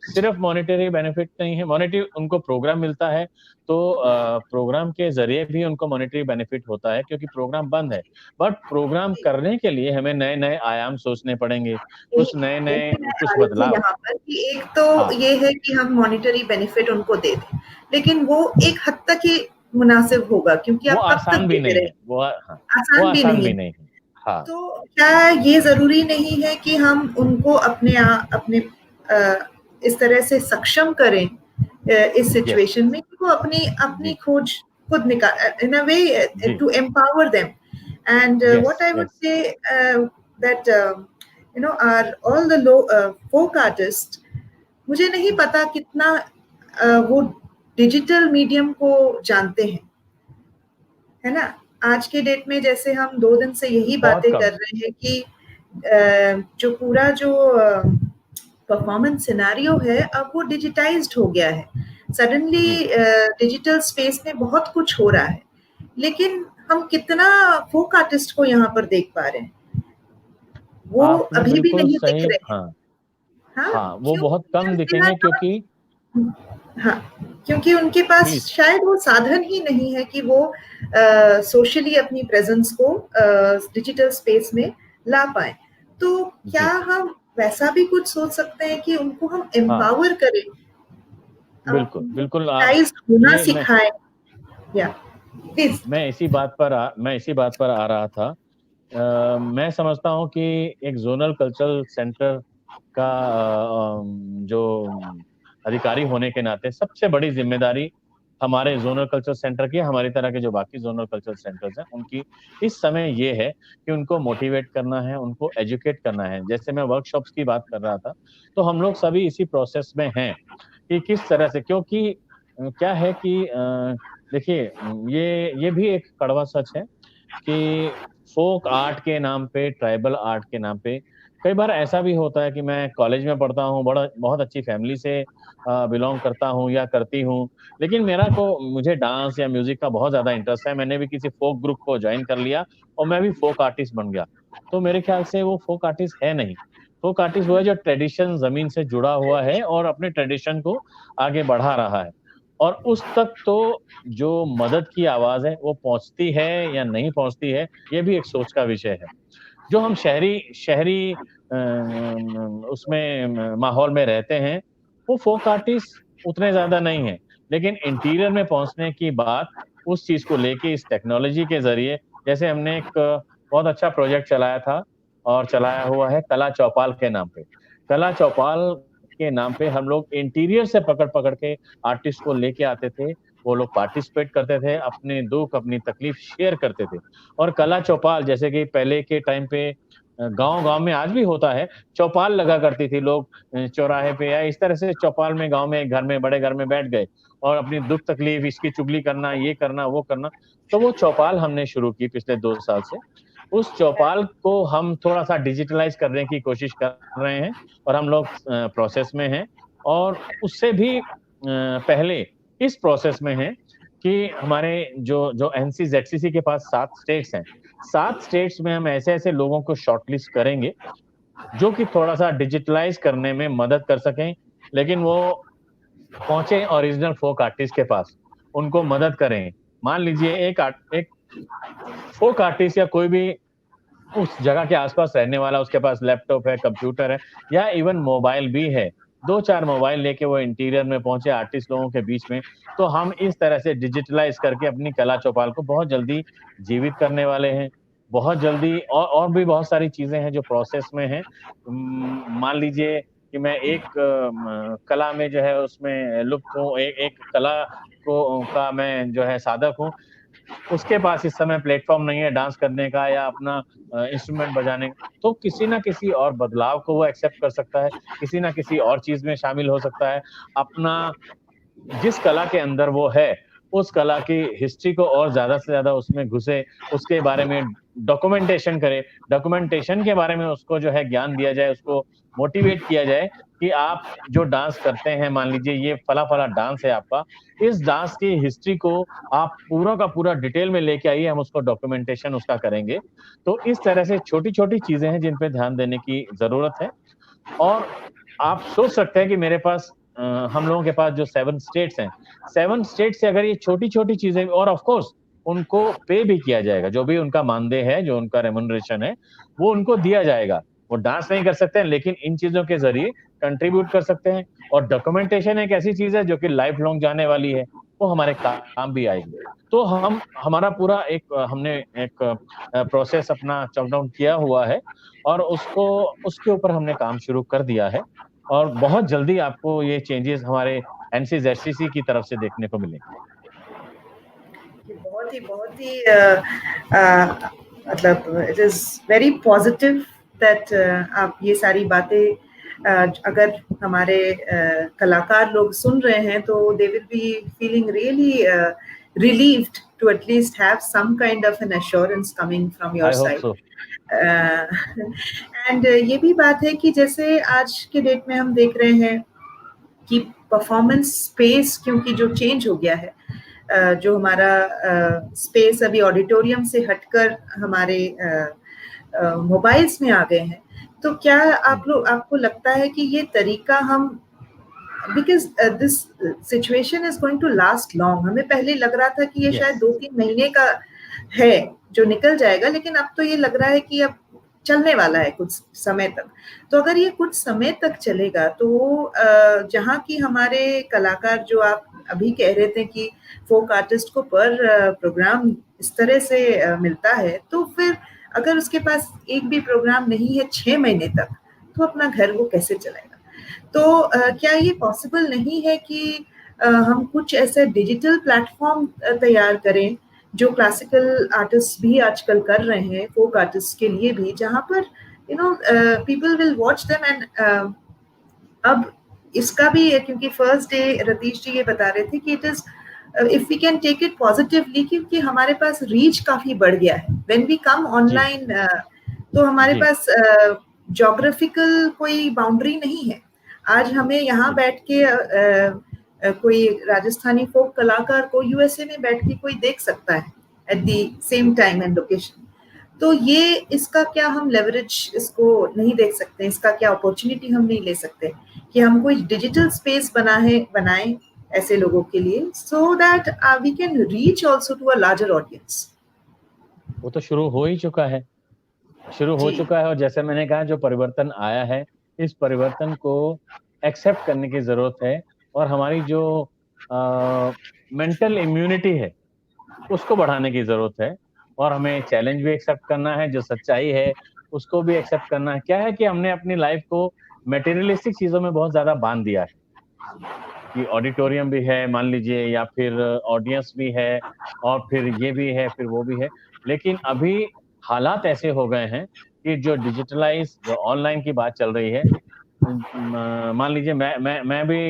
सिर्फ मॉनेटरी बेनिफिट नहीं है, मॉनेटरी उनको प्रोग्राम मिलता है, तो प्रोग्राम के जरिए भी उनको मॉनेटरी बेनिफिट होता है क्योंकि प्रोग्राम बंद है। बट प्रोग्राम करने के लिए हमें नए नए आयाम सोचने पड़ेंगे, कुछ नए एक नए ही मैं कुछ आ रही थी बदलाव। यहाँ पर कि एक तो हाँ ये है कि हम मॉनिटरी बेनिफिट उनको दे दें, लेकिन वो एक हद तक ही मुनासिब होगा, क्योंकि वो आप कब तक आसान भी देते नहीं रहे? है, हाँ, वो आसान भी आसान नहीं। भी नहीं है। हाँ तो क्या ये जरूरी नहीं है कि हम उनको अपने इस तरह से सक्षम करें इस यस सिचुएशन में कि वो अपनी अपनी जी खोज खुद निकाल, इन अ वे जी to empower them. And yes what I would yes say that you know are all the folk artist, मुझे नहीं पता कितना वो डिजिटल मीडियम को जानते हैं, है ना? आज के डेट में जैसे हम 2 दिन से यही बहुत बातें कम। कर रहे हैं कि जो पूरा जो परफॉर्मेंस सिनेरियो है, अब वो डिजिटाइज्ड हो गया है। सडनली जी डिजिटल स्पेस में बहुत कुछ हो रहा है, लेकिन हम कितना फोक आर्टिस्ट को यहाँ पर देख पा रहे हैं? वो आपने अभी भी बिल्कुल नहीं दिख सही। रहे हैं। हाँ हाँ, हाँ, वो क्यों? बहुत कम दिखेंगे क्योंकि हाँ, क्योंकि उनके पास जी शायद वो साधन ही नहीं है कि वो सोशली अपनी प्रेजेंस को डिजिटल स्पेस में ला पाए। तो क्या जी हम वैसा भी कुछ सोच सकते हैं कि उनको हम हाँ, एम्पावर करें, बिल्कुल उनको बिल्कुल। आप डिजिटाइज होना ये सिखाएं? या प्लीज। मैं इसी बात पर आ रहा था। मैं समझता हूँ कि एक जोनल कल्चरल सेंटर का जो अधिकारी होने के नाते सबसे बड़ी जिम्मेदारी हमारे जोनल कल्चरल सेंटर की, हमारी तरह के जो बाकी जोनल कल्चरल सेंटर्स हैं उनकी इस समय ये है कि उनको मोटिवेट करना है, उनको एजुकेट करना है। जैसे मैं वर्कशॉप्स की बात कर रहा था, तो हम लोग सभी इसी प्रोसेस में हैं कि किस तरह से, क्योंकि क्या है कि देखिए, ये भी एक कड़वा सच है कि फोक आर्ट के नाम पे, ट्राइबल आर्ट के नाम पे, कई बार ऐसा भी होता है कि मैं कॉलेज में पढ़ता हूँ, बड़ा बहुत अच्छी फैमिली से बिलोंग करता हूँ या करती हूँ, लेकिन मुझे डांस या म्यूजिक का बहुत ज्यादा इंटरेस्ट है, मैंने भी किसी फोक ग्रुप को ज्वाइन कर लिया और मैं भी फोक आर्टिस्ट बन गया। तो मेरे ख्याल से वो फोक आर्टिस्ट है नहीं। फोक आर्टिस्ट वो है जो ट्रेडिशन जमीन से जुड़ा हुआ है और अपने ट्रेडिशन को आगे बढ़ा रहा है। और उस तक तो जो मदद की आवाज है वो पहुंचती है या नहीं पहुंचती है, ये भी एक सोच का विषय है। जो हम शहरी शहरी उसमें माहौल में रहते हैं, वो फोक आर्टिस्ट उतने ज्यादा नहीं है, लेकिन इंटीरियर में पहुंचने की बात, उस चीज को लेके इस टेक्नोलॉजी के जरिए, जैसे हमने एक बहुत अच्छा प्रोजेक्ट चलाया था और चलाया हुआ है कला चौपाल के नाम पे। कला चौपाल के नाम पे हम लोग इंटीरियर से पकड़ पकड़ के आर्टिस्ट को लेके आते थे, वो लोग पार्टिसिपेट करते थे, अपने दुख अपनी तकलीफ शेयर करते थे। और कला चौपाल, जैसे कि पहले के टाइम पे गांव गांव में आज भी होता है, चौपाल लगा करती थी, लोग चौराहे पे या इस तरह से चौपाल में, गांव में घर में, बड़े घर में बैठ गए और अपनी दुख तकलीफ, इसकी चुगली करना, ये करना वो करना। तो वो चौपाल हमने शुरू की पिछले 2 साल से। उस चौपाल को हम थोड़ा सा डिजिटलाइज करने की कोशिश कर रहे हैं और हम लोग प्रोसेस में हैं। और उससे भी पहले इस प्रोसेस में है कि हमारे जो जो एनसी के पास 7 स्टेट्स हैं, 7 स्टेट्स में हम ऐसे ऐसे लोगों को शॉर्टलिस्ट करेंगे जो कि थोड़ा सा डिजिटलाइज करने में मदद कर सकें, लेकिन वो पहुंचे ओरिजिनल फोक आर्टिस्ट के पास, उनको मदद करें, मान लीजिए एक फोक आर्टिस्ट या कोई भी उस जगह के आसपास रहने वाला, उसके पास लैपटॉप है, कंप्यूटर है या इवन मोबाइल भी है, 2-4 मोबाइल लेके वो इंटीरियर में पहुंचे आर्टिस्ट लोगों के बीच में, तो हम इस तरह से डिजिटलाइज करके अपनी कला चौपाल को बहुत जल्दी जीवित करने वाले हैं। बहुत जल्दी और भी बहुत सारी चीजें हैं जो प्रोसेस में हैं। मान लीजिए कि मैं एक कला में जो है उसमें लुप्त हूँ, एक कला को का मैं जो है साधक हूँ, उसके पास इस समय प्लेटफॉर्म नहीं है डांस करने का या अपना इंस्ट्रूमेंट बजाने का, तो किसी ना किसी और बदलाव को वो एक्सेप्ट कर सकता है, किसी ना किसी और चीज में शामिल हो सकता है। अपना जिस कला के अंदर वो है, उस कला की हिस्ट्री को और ज़्यादा से ज़्यादा उसमें घुसे, उसके बारे में डॉक्यूमेंटेशन करे, डॉक्यूमेंटेशन के बारे में उसको जो है ज्ञान दिया जाए, उसको मोटिवेट किया जाए कि आप जो डांस करते हैं, मान लीजिए ये फला-फला डांस है आपका, इस डांस की हिस्ट्री को आप पूरा का पूरा डिटेल में लेके आइए, हम उसको डॉक्यूमेंटेशन उसका करेंगे। तो इस तरह से छोटी-छोटी चीज़ें हैं जिन पे ध्यान देने की ज़रूरत है। और आप सोच सकते हैं कि मेरे पास हम लोगों के पास जो 7 स्टेट्स हैं, 7 स्टेट से अगर ये छोटी-छोटी चीज़ें और ऑफ कोर्स उनको पे भी किया जाएगा, जो भी उनका मानदेय है, जो उनका रेम्युनरेशन है, वो उनको दिया जाएगा। वो डांस नहीं कर सकते हैं, लेकिन इन चीज़ों के ज़रिए कंट्रीब्यूट कर सकते हैं और डॉक्यूमेंटेशन एक ऐसी चीज़ है जो कि लाइफ लॉन्ग जाने वाली है, वो हमारे काम भी आएगी। तो हम हमारा पूरा एक हमने एक प्रोसेस अपना चॉक डाउन किया हुआ है और उसको उसके ऊपर हमने काम शुरू कर दिया है और बहुत जल्दी आपको ये चेंजेस हमारे एनसीज़ेडसीसी की तरफ से देखने को मिलेंगे। बहुत ही मतलब it is very positive that आप ये सारी बातें अगर हमारे कलाकार लोग सुन रहे हैं तो they will be feeling really relieved to at least have some kind of an assurance coming from your I hope side. So. And ये भी बात है कि जैसे आज के डेट में हम देख रहे हैं कि परफॉर्मेंस स्पेस क्योंकि जो चेंज हो गया है, जो हमारा स्पेस अभी ऑडिटोरियम से हटकर हमारे मोबाइल्स में आ गए हैं, तो क्या आपको लगता है कि ये तरीका हम because this situation is going to last long, हमें पहले लग रहा था कि ये शायद यस। 2-3 महीने का है जो निकल जाएगा, लेकिन अब तो ये लग रहा है कि अब चलने वाला है कुछ समय तक। तो अगर ये कुछ समय तक चलेगा तो जहाँ की हमारे कलाकार जो आप अभी कह रहे थे कि फोक आर्टिस्ट को पर प्रोग्राम इस तरह से मिलता है, तो फिर अगर उसके पास एक भी प्रोग्राम नहीं है 6 महीने तक, तो अपना घर वो कैसे चलाएगा? तो क्या ये पॉसिबल नहीं है कि हम कुछ ऐसे डिजिटल प्लेटफॉर्म तैयार करें जो क्लासिकल आर्टिस्ट भी आजकल कर रहे हैं, फोक आर्टिस्ट के लिए भी, जहाँ पर you know people will watch them and अब इसका भी है क्योंकि फर्स्ट डे रतीश जी ये बता रहे थे कि it is if we can take it positively क्योंकि हमारे पास रीच काफी बढ़ गया है व्हेन वी कम जी, ऑनलाइन, तो हमारे जी, पास ज्योग्राफिकल कोई बाउंड्री नहीं है। आज हमें यहाँ जी। बैठ के कोई राजस्थानी फोक कलाकार को यूएसए में बैठ के कोई देख सकता है at the same time and location. तो ये इसका क्या हम लेवरेज इसको नहीं देख सकते, इसका क्या अपॉर्चुनिटी हम नहीं ले सकते कि हम कोई डिजिटल स्पेस बनाएं ऐसे लोगों के लिए so that we can reach also to a larger audience. वो तो शुरू हो ही चुका है, शुरू हो जी चुका है और जैसे मैंने कहा जो परिवर्तन आया है, इस परिवर्तन को एक्सेप्ट करने की ज़रूरत है और हमारी जो मेंटल इम्यूनिटी है, उसको बढ़ाने की ज़रूरत है और हमें चैलेंज भी एक्सेप्ट करना है, जो सच्चाई है, उसको भी एक्सेप्ट करना है। क्या है कि हमने अपनी लाइफ को मटेरियलिस्टिक चीज़ों में बहुत ज़्यादा बाँध दिया है कि ऑडिटोरियम भी है, मान लीजिए या फिर ऑडियंस भी है और फिर ये भी है, फिर वो भी है। लेकिन अभी हालात ऐसे हो गए हैं कि जो डिजिटलाइज़ जो ऑनलाइन की बात चल रही है, मान लीजिए मैं भी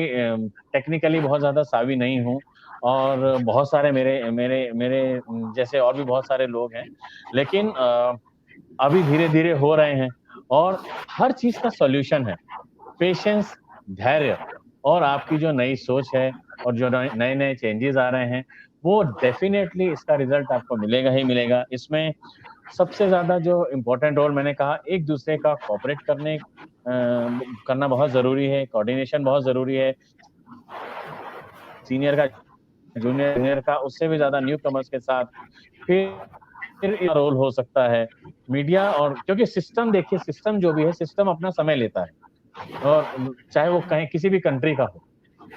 टेक्निकली बहुत ज़्यादा सावी नहीं हूँ और बहुत सारे मेरे मेरे मेरे जैसे और भी बहुत सारे लोग हैं। लेकिन अभी धीरे-धीरे हो रहे हैं और हर चीज़ का सॉल्यूशन है। पेशेंस, धैर्य और आपकी जो नई सोच है और जो नए-नए चेंजेज़ आ रहे हैं, वो डेफ़िनेटली इसका रिज़ल्ट आपको मिलेगा ही मिलेगा। इसमें सबसे ज़्यादा जो इम्पोर्टेंट रोल मैंने कहा एक-दूसरे का कोऑपरेट करना बहुत ज़रूरी है, कोऑर्डिनेशन बहुत ज़रूरी है। सीनियर का जूनियर जूनियर का, उससे भी ज्यादा न्यू कमर्स के साथ फिर रोल हो सकता है मीडिया। और क्योंकि सिस्टम, देखिए सिस्टम जो भी है, सिस्टम अपना समय लेता है, और चाहे वो कहीं किसी भी कंट्री का हो,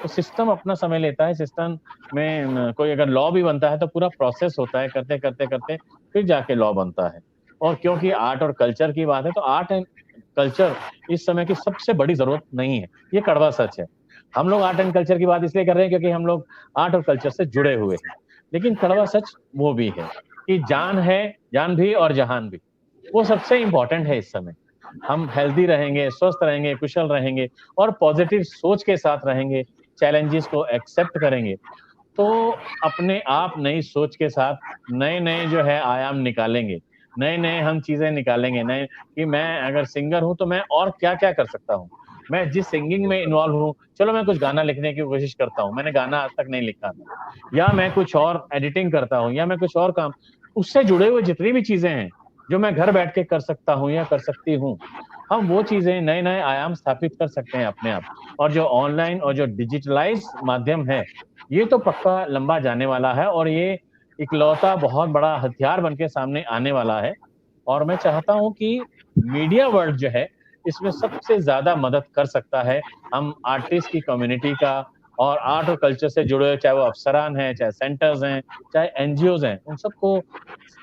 तो सिस्टम अपना समय लेता है। सिस्टम में कोई अगर लॉ भी बनता है तो पूरा प्रोसेस होता है, करते करते करते फिर जाके लॉ बनता है। और क्योंकि आर्ट और कल्चर की बात है, तो आर्ट एंड कल्चर इस समय की सबसे बड़ी जरूरत नहीं है, ये कड़वा सच है। हम लोग आर्ट एंड कल्चर की बात इसलिए कर रहे हैं क्योंकि हम लोग आर्ट और कल्चर से जुड़े हुए हैं, लेकिन कड़वा सच वो भी है कि जान है, जान भी और जहान भी, वो सबसे इंपॉर्टेंट है इस समय। हम हेल्दी रहेंगे, स्वस्थ रहेंगे, कुशल रहेंगे और पॉजिटिव सोच के साथ रहेंगे, चैलेंजेस को एक्सेप्ट करेंगे, तो अपने आप नई सोच के साथ नए नए जो है आयाम निकालेंगे, नए नए हम चीजें निकालेंगे, नए कि मैं अगर सिंगर हूं तो मैं और क्या क्या कर सकता हूँ। मैं जिस सिंगिंग में इन्वॉल्व हूँ, चलो मैं कुछ गाना लिखने की कोशिश करता हूँ, मैंने गाना आज तक नहीं लिखा था, या मैं कुछ और एडिटिंग करता हूँ, या मैं कुछ और काम, उससे जुड़े हुए जितनी भी चीजें हैं जो मैं घर बैठ के कर सकता हूँ या कर सकती हूँ, हम वो चीजें नए नए आयाम स्थापित कर सकते हैं अपने आप। और जो ऑनलाइन और जो डिजिटलाइज माध्यम है, ये तो पक्का लंबा जाने वाला है, और ये इकलौता बहुत बड़ा हथियार बन के सामने आने वाला है। और मैं चाहता हूं कि मीडिया वर्ल्ड जो है, इसमें सबसे ज्यादा मदद कर सकता है हम आर्टिस्ट की कम्युनिटी का, और आर्ट और कल्चर से जुड़े हुए, चाहे वो अफसरान हैं, चाहे सेंटर्स हैं, चाहे एनजीओज हैं, उन सबको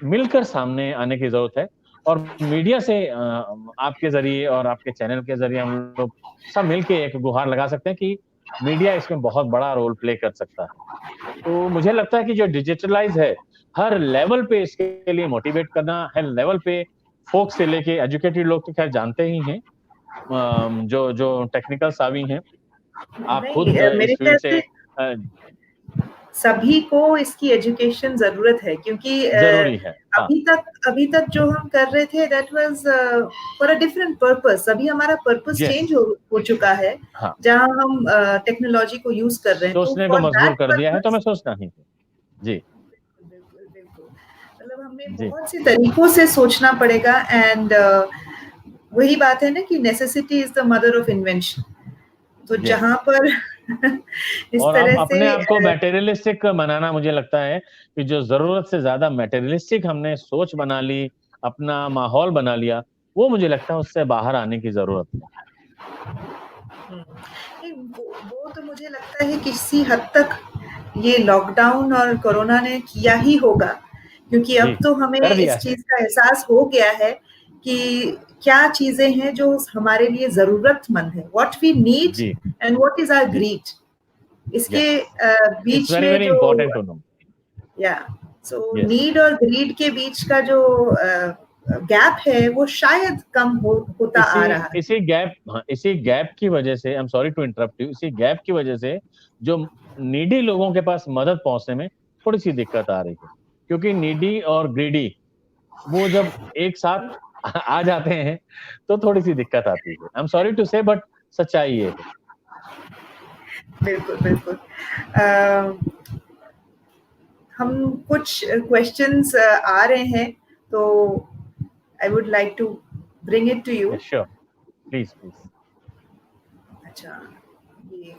मिलकर सामने आने की जरूरत है। और मीडिया से आपके जरिए और आपके चैनल के जरिए हम लोग सब मिलके एक गुहार लगा सकते हैं कि मीडिया इसमें बहुत बड़ा रोल प्ले कर सकता है। तो मुझे लगता है कि जो डिजिटलाइज है, हर लेवल पे इसके लिए मोटिवेट करना, हर लेवल पे फोक से लेके एजुकेटेड लोग तो खैर जानते ही हैं, जो जो टेक्निकल सावी हैं, आप नहीं, खुद मेरे इस ख्याल फील्ड से से सभी को इसकी एजुकेशन जरूरत है, क्योंकि जरूरी है। हाँ अभी तक जो हम कर रहे थे that was for a different purpose. अभी हमारा पर्पस यस। चेंज हो चुका है, हाँ, जहां हम टेक्नोलॉजी को यूज कर रहे हैं, तो सोचने को फॉर मजबूर दैट कर दिया है, तो पर्पस। मैं सोचना ही है। जी। बिल्कुल बिल्कुल, मतलब हमें जी। बहुत से तरीकों से सोचना पड़ेगा। एंड वही बात है ना कि necessity is the mother of invention. तो यस। जहां पर इस और हम तरह से अपने आप को मटेरियलिस्टिक बनाना, मुझे लगता है कि जो जरूरत से ज्यादा मटेरियलिस्टिक हमने सोच बना ली, अपना माहौल बना लिया, वो मुझे लगता है उससे बाहर आने की जरूरत है। नहीं, वो तो मुझे लगता है किसी हद तक ये लॉकडाउन और कोरोना ने किया ही होगा, क्योंकि जी, अब तो हमें कर दिया इस है। चीज का एहसास हो गया है कि क्या चीजें हैं जो हमारे लिए जरूरतमंद है, व्हाट वी नीड जी। एंड व्हाट इज आवर जी। ग्रीड। इसके यस। इट्स बीच वेरी में वेरी जो, इंपॉर्टेंट टू नो। या सो यस। नीड और ग्रीड के बीच का जो गैप है वो शायद कम होता इसी आ रहा है। इसी गैप, हाँ, इसी गैप की वजह से, I am sorry to interrupt you, इसी गैप की वजह से जो नीडी लोगों के पास मदद पहुंचने में थोड़ी सी दिक्कत आ रही है, क्योंकि नीडी और ग्रीडी वो जब एक साथ आ जाते हैं तो थोड़ी सी दिक्कत आती है। आई एम सॉरी टू से, बट सच्चाई ये है। बिल्कुल बिल्कुल। हम कुछ क्वेश्चंस आ रहे हैं, तो I would like to bring it to you. Sure, please please. अच्छा, ये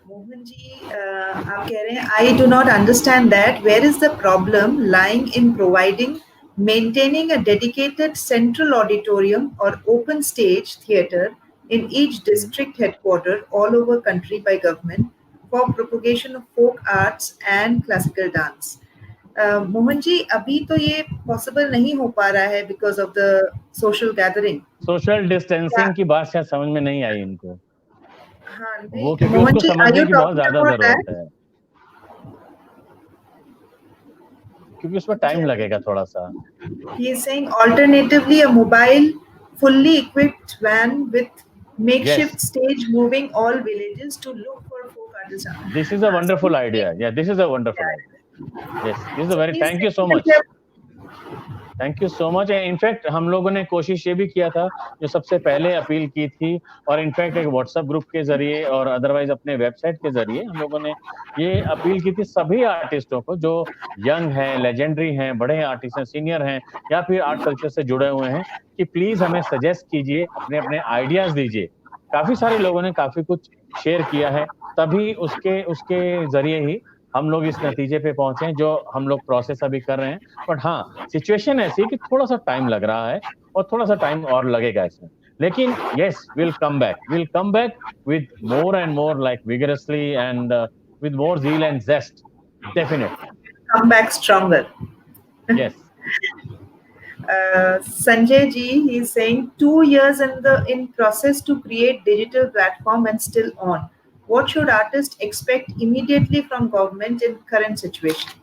मोहन जी आप कह रहे हैं, I do not understand that where is the problem lying in providing maintaining a dedicated central auditorium or open stage theater in each district headquarter all over country by government for propagation of folk arts and classical dance. Mohan ji, अभी तो ये possible नहीं हो पा रहा है because of the social gathering. Social क्या? Distancing की बात शायद समझ में नहीं आई इनको, हाँ वो नहीं, क्योंकि मोहन उसको जी, आर समझने यू की बहुत टॉकिंग ज्यादा अबाउट जरूरत दैट? है, क्योंकि उसमें मुझे टाइम अभी लगेगा थोड़ा सा। he is saying alternatively a mobile fully equipped van with yes, makeshift stage moving all villages to look for folk artisans. This is a So wonderful he's idea, saying, या this is a wonderful yeah. Idea. Yes, this is a So very, he's thank you so saying much. that thank you so much. In fact हम लोगों ने कोशिश ये भी किया था, जो सबसे पहले अपील की थी, और इनफैक्ट एक व्हाट्सएप ग्रुप के जरिए और अदरवाइज अपने वेबसाइट के जरिए हम लोगों ने ये अपील की थी सभी आर्टिस्टों को, जो यंग हैं, लेजेंडरी हैं, बड़े आर्टिस्ट हैं, सीनियर हैं, या फिर आर्ट कल्चर से जुड़े हुए हैं, कि प्लीज हमें सजेस्ट कीजिए, अपने अपने आइडियाज दीजिए। काफी सारे लोगों ने काफी कुछ शेयर किया है, तभी उसके उसके जरिए ही हम लोग इस नतीजे पे पहुंचे हैं जो हम लोग प्रोसेस अभी कर रहे हैं। बट हाँ, सिचुएशन ऐसी है कि थोड़ा सा टाइम लग रहा है और थोड़ा सा टाइम और लगेगा इसमें। लेकिन yes, will come back with more and more like vigorously and with more zeal and zest, definitely. Come back stronger. Yes. Sanjay ji, he is saying 2 years in process to create digital platform and still on. What should artists expect immediately from government in current situation?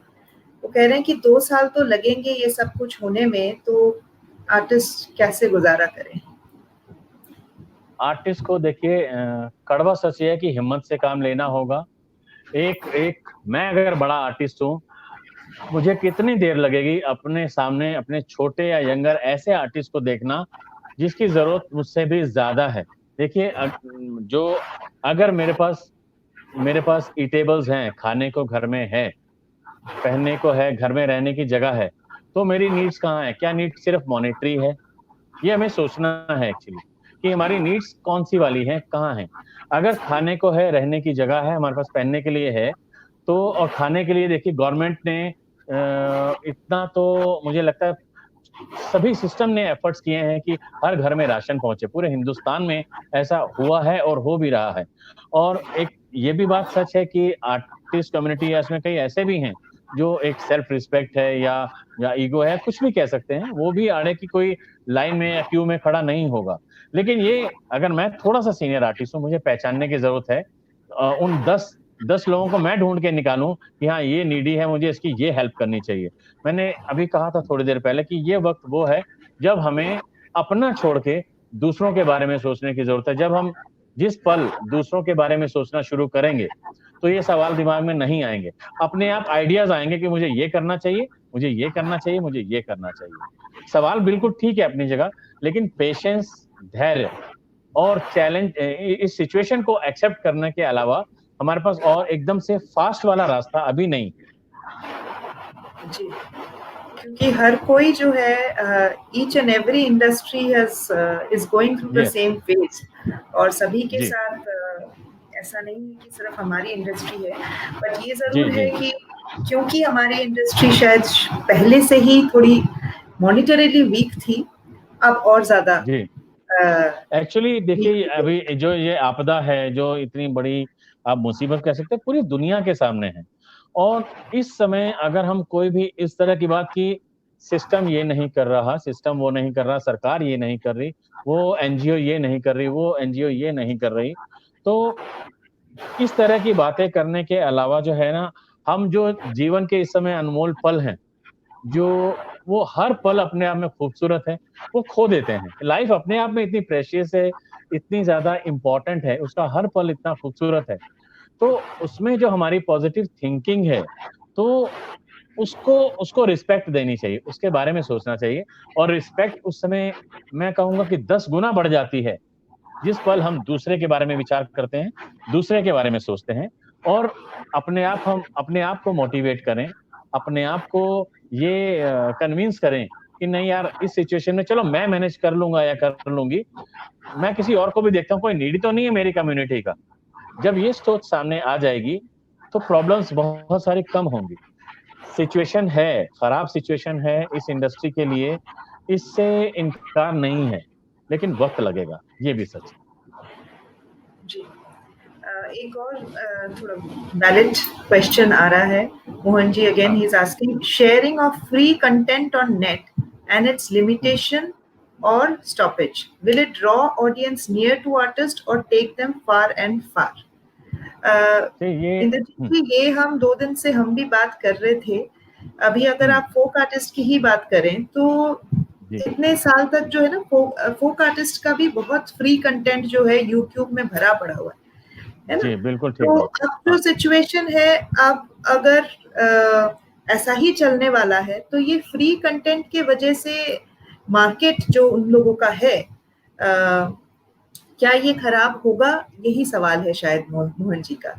वो कह रहे हैं कि 2 साल तो लगेंगे ये सब कुछ होने में, तो आर्टिस्ट कैसे गुजारा करें? आर्टिस्ट को देखिए, कड़वा सच ये है कि हिम्मत से काम लेना होगा। एक एक मैं अगर बड़ा आर्टिस्ट हूँ, मुझे कितनी देर लगेगी अपने सामने अपने छोटे या यंगर ऐसे आर्टिस्ट को देखना जिसकी जरूरत मुझसे भी ज्यादा है। देखिए, जो अगर मेरे पास ईटेबल्स हैं, खाने को घर में है, पहनने को है, घर में रहने की जगह है, तो मेरी नीड्स कहाँ है? क्या नीड्स सिर्फ मॉनेटरी है? ये हमें सोचना है एक्चुअली कि हमारी नीड्स कौन सी वाली हैं, कहाँ हैं। अगर खाने को है, रहने की जगह है, हमारे पास पहनने के लिए है, तो और खाने के लिए देखिए गवर्नमेंट ने इतना तो मुझे लगता है सभी सिस्टम ने एफर्ट्स किए हैं कि हर घर में राशन पहुंचे। पूरे हिंदुस्तान में ऐसा हुआ है और हो भी रहा है। और एक ये भी बात सच है कि आर्टिस्ट कम्युनिटी है, इसमें कई ऐसे भी हैं जो एक सेल्फ रिस्पेक्ट है या ईगो है, कुछ भी कह सकते हैं, वो भी आड़े की कोई लाइन में या क्यू में खड़ा नहीं होगा। लेकिन ये अगर मैं थोड़ा सा सीनियर आर्टिस्ट हूँ, मुझे पहचानने की जरूरत है। उन 10 लोगों को मैं ढूंढ के निकालूं कि हाँ ये नीडी है, मुझे इसकी ये हेल्प करनी चाहिए। मैंने अभी कहा था थोड़ी देर पहले कि ये वक्त वो है जब हमें अपना छोड़ के दूसरों के बारे में सोचने की जरूरत है। जब हम जिस पल दूसरों के बारे में सोचना शुरू करेंगे तो ये सवाल दिमाग में नहीं आएंगे, अपने आप आइडियाज आएंगे कि मुझे ये करना चाहिए, मुझे ये करना चाहिए, मुझे ये करना चाहिए। सवाल बिल्कुल ठीक है अपनी जगह, लेकिन पेशेंस, धैर्य और चैलेंज, इस सिचुएशन को एक्सेप्ट करने के अलावा हमारे पास और एकदम से फास्ट वाला रास्ता अभी नहीं। जी, क्योंकि हर कोई जो है each and every industry is going through the Yes. Same phase, और सभी के जी साथ ऐसा नहीं है कि सिर्फ हमारी इंडस्ट्री है, बट ये जी जरूर जी है कि क्योंकि हमारी इंडस्ट्री शायद पहले से ही थोड़ी मॉनिटरीली वीक थी, अब और ज्यादा जी। uh, एक्चुअली देखिए, weak अभी जो ये आपदा है, जो इतनी बड़ी आप मुसीबत कह सकते हैं, पूरी दुनिया के सामने है। और इस समय अगर हम कोई भी इस तरह की बात की सिस्टम ये नहीं कर रहा, सिस्टम वो नहीं कर रहा, सरकार ये नहीं कर रही, वो एनजीओ ये नहीं कर रही, वो एनजीओ ये नहीं कर रही, तो इस तरह की बातें करने के अलावा जो है ना, हम जो जीवन के इस समय अनमोल पल हैं, जो वो हर पल अपने आप में खूबसूरत है, वो खो देते हैं। लाइफ अपने आप में इतनी प्रेशियस है, इतनी ज़्यादा इम्पोर्टेंट है, उसका हर पल इतना खूबसूरत है। तो उसमें जो हमारी पॉजिटिव थिंकिंग है, तो उसको उसको रिस्पेक्ट देनी चाहिए, उसके बारे में सोचना चाहिए। और रिस्पेक्ट उस समय मैं कहूँगा कि 10 गुना बढ़ जाती है, जिस पल हम दूसरे के बारे में विचार करते हैं, दूसरे के बारे में सोचते हैं और हम अपने आप को मोटिवेट करें, अपने आप को ये कन्विंस करें कि नहीं यार, इस सिचुएशन में चलो मैं मैनेज कर लूँगा या कर लूँगी। मैं किसी और को भी देखता हूँ, कोई नीडी तो नहीं है मेरी कम्युनिटी का। जब ये सोच सामने आ जाएगी, तो प्रॉब्लम्स बहुत सारी कम होंगी। सिचुएशन है, खराब सिचुएशन है इस इंडस्ट्री के लिए, इससे इनकार नहीं है, लेकिन वक़्त लगेगा, ये भी सच है। जी। एक और थोड़ा वैलिड क्वेश्चन आ रहा है। Mohan ji again he is asking sharing of free content on net and its limitation और stoppage, will it draw audience near to artist और take them far and far? तो ये इंद्रजीत जी, ये हम 2 दिन से हम भी बात कर रहे थे। अभी अगर आप फोक आर्टिस्ट की ही बात करें तो जी, इतने साल तक जो है ना, फोक आर्टिस्ट का भी बहुत फ्री कंटेंट जो है यूट्यूब में भरा पड़ा हुआ है ना। जी, बिल्कुल ठीक तो बात। अब जो हाँ, सिचुएशन है, अब अगर ऐसा ही चलने वाला है तो ये फ्री कंटेंट के वजह से मार्केट जो उन लोगों का है, क्या ये खराब होगा? यही सवाल है शायद मोहन जी का,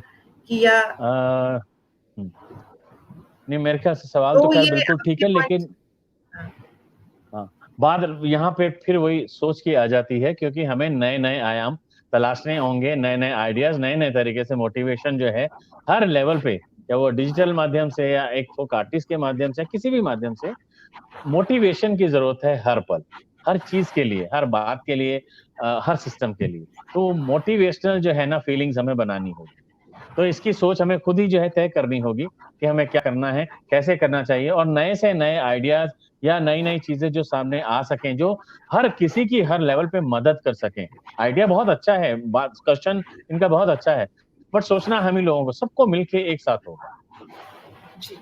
कि या अ, हुँ, नहीं मेरे ख्याल से सवाल तो तो ख़ैर ये बिल्कुल ठीक आपके है, पॉइंट। लेकिन हाँ, बात यहाँ पे फिर वही सोच की आ जाती है, क्योंकि हमें नए-नए आयाम तलाशने होंगे, नए-नए आइडियाज़, नए-नए तरीके से मोटिवेशन जो है, हर लेवल पे, या वो डिजिटल माध्यम से या एक फोक आर्टिस्ट के माध्यम से, किसी भी माध्यम से मोटिवेशन की जरूरत है हर पल, हर चीज के लिए, हर बात के लिए, हर सिस्टम के लिए। तो मोटिवेशनल जो है ना फीलिंग्स हमें बनानी होगी। तो इसकी सोच हमें खुद ही जो है तय करनी होगी कि हमें क्या करना है, कैसे करना चाहिए, और नए से नए आइडियाज या नई नई चीजें जो सामने आ सकें, जो हर किसी की हर लेवल पे मदद कर सकें। आइडिया बहुत अच्छा है, बात क्वेश्चन इनका बहुत अच्छा है, बट सोचना हम ही लोगों को, सबको मिलके एक साथ होगा। जी,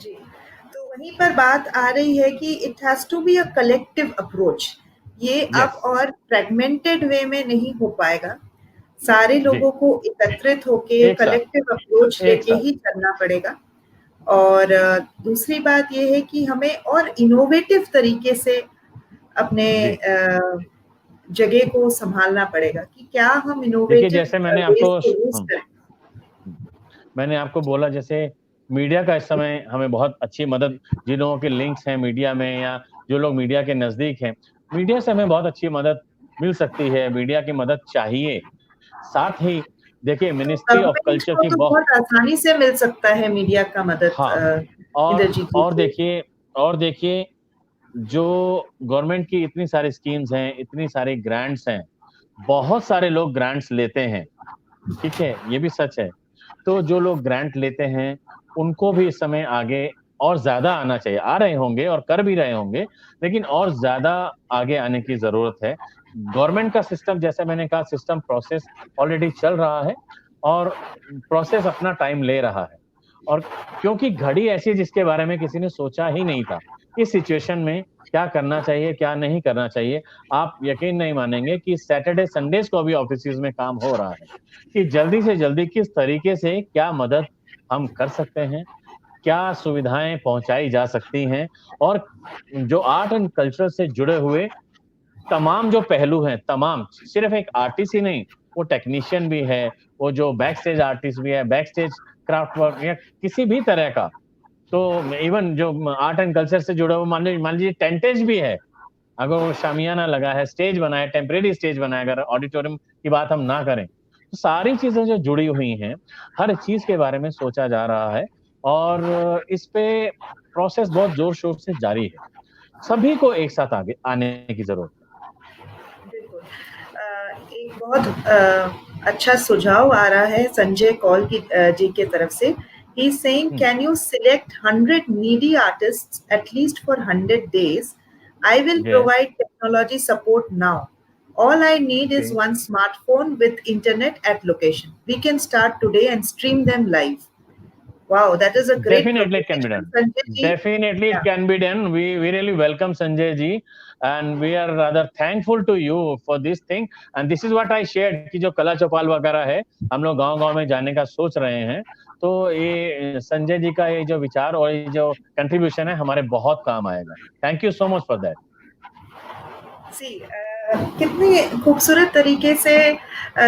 जी। तो वहीं पर बात आ रही है कि it has to be a collective approach. ये अब यस। और फ्रेगमेंटेड वे में नहीं हो पाएगा। सारे जी। लोगों को एकत्रित होके एक साथ। कलेक्टिव अप्रोच एक लेके साथ। ही चलना पड़ेगा। और दूसरी बात ये है कि हमें और इनोवेटिव तरीके से अपने जी। जगह को संभालना पड़ेगा कि क्या हम देखिए इनोवेटिव जैसे मैंने वेज आपको को यूज़ करें। मैंने आपको बोला, जैसे मीडिया का इस समय हमें बहुत अच्छी मदद, जिन लोगों के लिंक्स हैं मीडिया में या जो लोग मीडिया के नजदीक हैं, मीडिया से हमें बहुत अच्छी मदद मिल सकती है, मीडिया की मदद चाहिए। साथ ही देखिए तो मिनिस्ट्री ऑफ गवर्नमेंट कल्चर को की तो बहुत। बहुत आसानी से मिल सकता है मीडिया का मदद हाँ। और इंद्रजीत जी और को। देखिए और देखिए जो गवर्नमेंट की इतनी सारी स्कीम्स हैं, इतनी सारी ग्रांट्स हैं, बहुत सारे लोग ग्रांट्स लेते हैं, ठीक है, ये भी सच है। तो जो लोग ग्रांट लेते हैं, उनको भी इस समय आगे और ज़्यादा आना चाहिए। आ रहे होंगे और कर भी रहे होंगे, लेकिन और ज़्यादा आगे आने की ज़रूरत है। गवर्नमेंट का सिस्टम, जैसे मैंने कहा, सिस्टम प्रोसेस ऑलरेडी चल रहा है और प्रोसेस अपना टाइम ले रहा है। और क्योंकि घड़ी ऐसी है जिसके बारे में किसी ने सोचा ही नहीं था। इस सिचुएशन में क्या करना चाहिए, क्या नहीं करना चाहिए, आप यकीन नहीं मानेंगे कि सैटरडे, संडेज़ को भी ऑफिसेज़ में काम हो रहा है। कि जल्दी से जल्दी किस तरीके से क्या मदद हम कर सकते हैं, क्या सुविधाएँ पहुँचाई जा सकती हैं, और जो आर्ट एंड कल्चर से जुड़े हुए तमाम जो पहलू हैं, तमाम, सिर्फ़ एक आर्टिस्ट ही नहीं, वो टेक्नीशियन भी है, वो जो बैक स्टेज आर्टिस्ट भी है, बैक स्टेज क्राफ्ट वर्क या किसी भी तरह का। तो इवन जो आर्ट एंड कल्चर से जुड़ा हुआ, मान लीजिए टेंटेज भी है, अगर वो शामियाना लगा है, स्टेज बना है, टेम्परेरी स्टेज बना है, अगर ऑडिटोरियम की बात हम ना करें, तो सारी चीज़ें जो जुड़ी हुई हैं, हर चीज़ के बारे में सोचा जा रहा है और इस पे प्रोसेस बहुत ज़ोर-शोर से जारी है। सभी को एक साथ आगे आने की ज़रूरत है। बिल्कुल। एक बहुत अच्छा सुझाव आ रहा है संजय कौल जी के तरफ से। He is saying, hmm, can you select 100 needy artists at least for 100 days? I will yes, provide technology support now. All I need okay. is one smartphone with internet at location. We can start today and stream them live. Wow, that is a great Definitely it can be proposition, done. Sanjay ji. Definitely it Yeah. can be done. We really welcome Sanjay ji, and we are rather thankful to you for this thing. And this is what I shared कि जो कला चौपाल वगैरह है, हम लोग गांव-गांव में जाने का सोच रहे हैं। तो ये संजय जी का ये जो विचार और ये जो कंट्रीब्यूशन है, हमारे बहुत काम आएगा। Thank you so much for that. See कितनी खूबसूरत तरीके से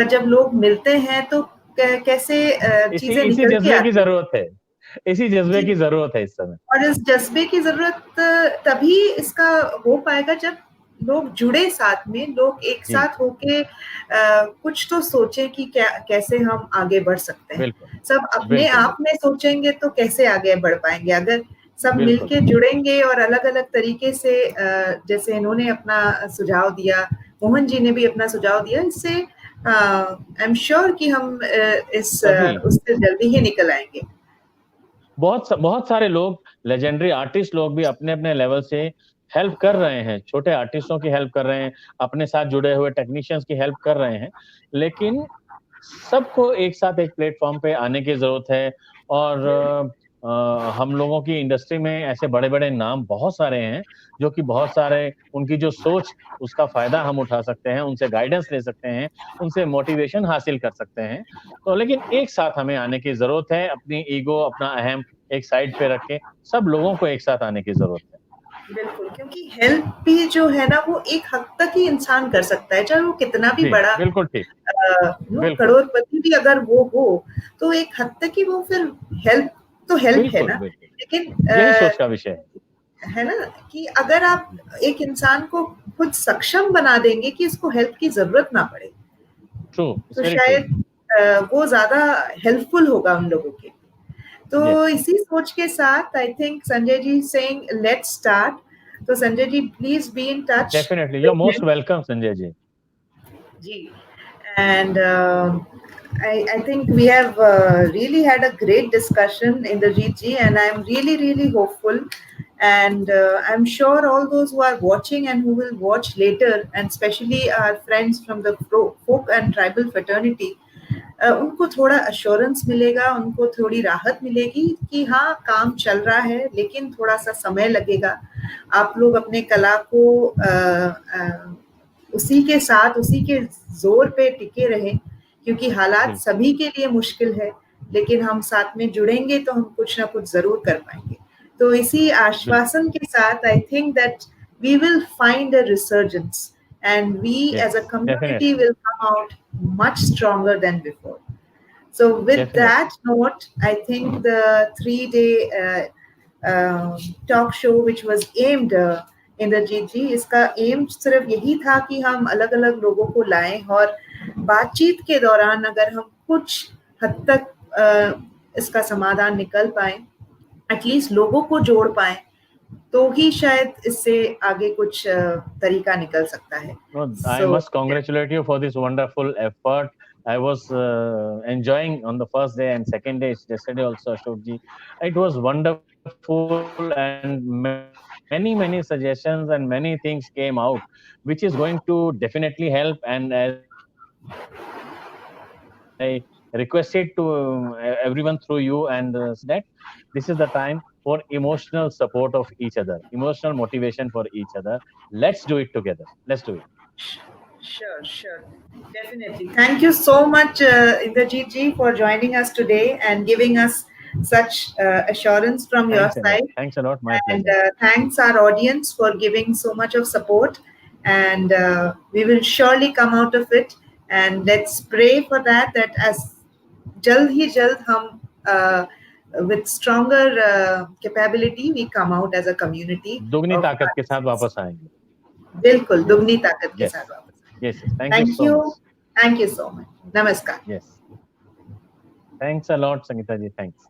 जब लोग मिलते हैं तो कैसे इसी चीजें इसी निकल के जज्बे की आती हैं। जरूरत है। इसी जज्बे जी, की जरूरत है इस समय। और इस जज्बे की जरूरत तभी इसका हो पाएगा जब लोग जुड़े साथ में, लोग एक जी, साथ होके कुछ तो सोचें कि क्या कैसे हम आगे बढ़ सकते हैं। बिल्कुल, सब अपने बिल्कुल, आप में सोचेंगे तो कैसे आगे बढ़ पाएंगे। अगर सब बिल्कुल, मिलके जुड़ेंगे और अलग अलग तरीके से जैसे इन्होंने अपना सुझाव दिया, मोहन जी ने भी अपना सुझाव दिया, इससे आई एम श्योर कि हम सभी उससे जल्दी ही निकल आएंगे। बहुत सारे लोग, लेजेंडरी आर्टिस्ट लोग भी अपने अपने लेवल से हेल्प कर रहे हैं, छोटे आर्टिस्टों की हेल्प कर रहे हैं, अपने साथ जुड़े हुए टेक्नीशियंस की हेल्प कर रहे हैं, लेकिन सबको एक साथ एक प्लेटफॉर्म पे आने की जरूरत है। और हम लोगों की इंडस्ट्री में ऐसे बड़े बड़े नाम बहुत सारे हैं, जो कि बहुत सारे, उनकी जो सोच, उसका फायदा हम उठा सकते हैं, उनसे गाइडेंस ले सकते हैं, उनसे मोटिवेशन हासिल कर सकते हैं। तो लेकिन एक साथ हमें आने की जरूरत है, अपनी ईगो, अपना अहम एक साइड पे रख के सब लोगों को एक साथ आने की जरूरत है। बिल्कुल, क्योंकि हेल्प भी जो है ना वो एक हद तक ही इंसान कर सकता है, चाहे वो कितना भी जी, बड़ा बिल्कुल ठीक। बिल्कुल, करोड़पति भी अगर वो हो, तो एक हद तक ही वो फिर हेल्प तो हेल्प है बिल्कुल, ना। बिल्कुल। लेकिन यही सोच का विषय है। है ना कि अगर आप एक इंसान को खुद सक्षम बना देंगे कि इसको हेल्प की ज़रूरत ना पड़े, ट्रू, तो इट्स वेरी ट्रू। शायद वो ज़्यादा हेल्पफुल होगा उन लोगों के लिए। तो Yes, इसी सोच के साथ I think Sanjay ji saying let's start. तो Sanjay ji please be in touch definitely. You're with most him. welcome, Sanjay ji. Ji. And I think we have really had a great discussion in the GG, and I'm really, really hopeful. And I'm sure all those who are watching and who will watch later, and especially our friends from the folk and tribal fraternity, उनको थोड़ा assurance मिलेगा, उनको थोड़ी राहत मिलेगी कि हाँ काम चल रहा है लेकिन थोड़ा सा समय लगेगा. आप लोग अपने कला को उसी के साथ उसी के जोर पे टिके रहे, क्योंकि हालात बिल्कुल, सभी के लिए मुश्किल है, लेकिन हम साथ में जुड़ेंगे तो हम कुछ ना कुछ जरूर कर पाएंगे. तो इसी बिल्कुल. आश्वासन के साथ I think that we will find a resurgence, and we as a Yes, community definitely, will come out much stronger than before. So with definitely. that note, I think the 3 day talk show which was aimed Indrajeet ji, इसका aim सिर्फ यही था कि हम अलग अलग लोगों को लाएं और बातचीत के दौरान अगर हम कुछ हद तक इसका समाधान निकल पाए, एटलीस्ट लोगों को जोड़ पाए, तो ही शायद इससे आगे कुछ तरीका निकल सकता है. No, I so must congratulate you for this wonderful effort. I was enjoying on the first day and second day, yesterday also, Ashokji. It was wonderful, and many suggestions and many things came out, which is going to definitely help. And as I requested to everyone through you, and that this is the time for emotional support of each other, emotional motivation for each other. Let's do it together. Let's do it. sure, sure. Definitely. Thank you so much, Indrajit ji, for joining us today and giving us such assurance from Thanks a your lot. side. Thanks a lot. My pleasure. And thanks our audience for giving so much of support. And we will surely come out of it. And let's pray for that, that as जल्द ही जल्द हम with stronger capability we come out as a community दुगनी of ताकत के साथ artists. वापस आएंगे. बिल्कुल दुगनी ताकत के Yes. साथ वापस. Yes. Yes. Thank you Thank so you. much. Thank you so much. Namaskar. Yes. Thanks a lot, Sangeeta ji. Thanks.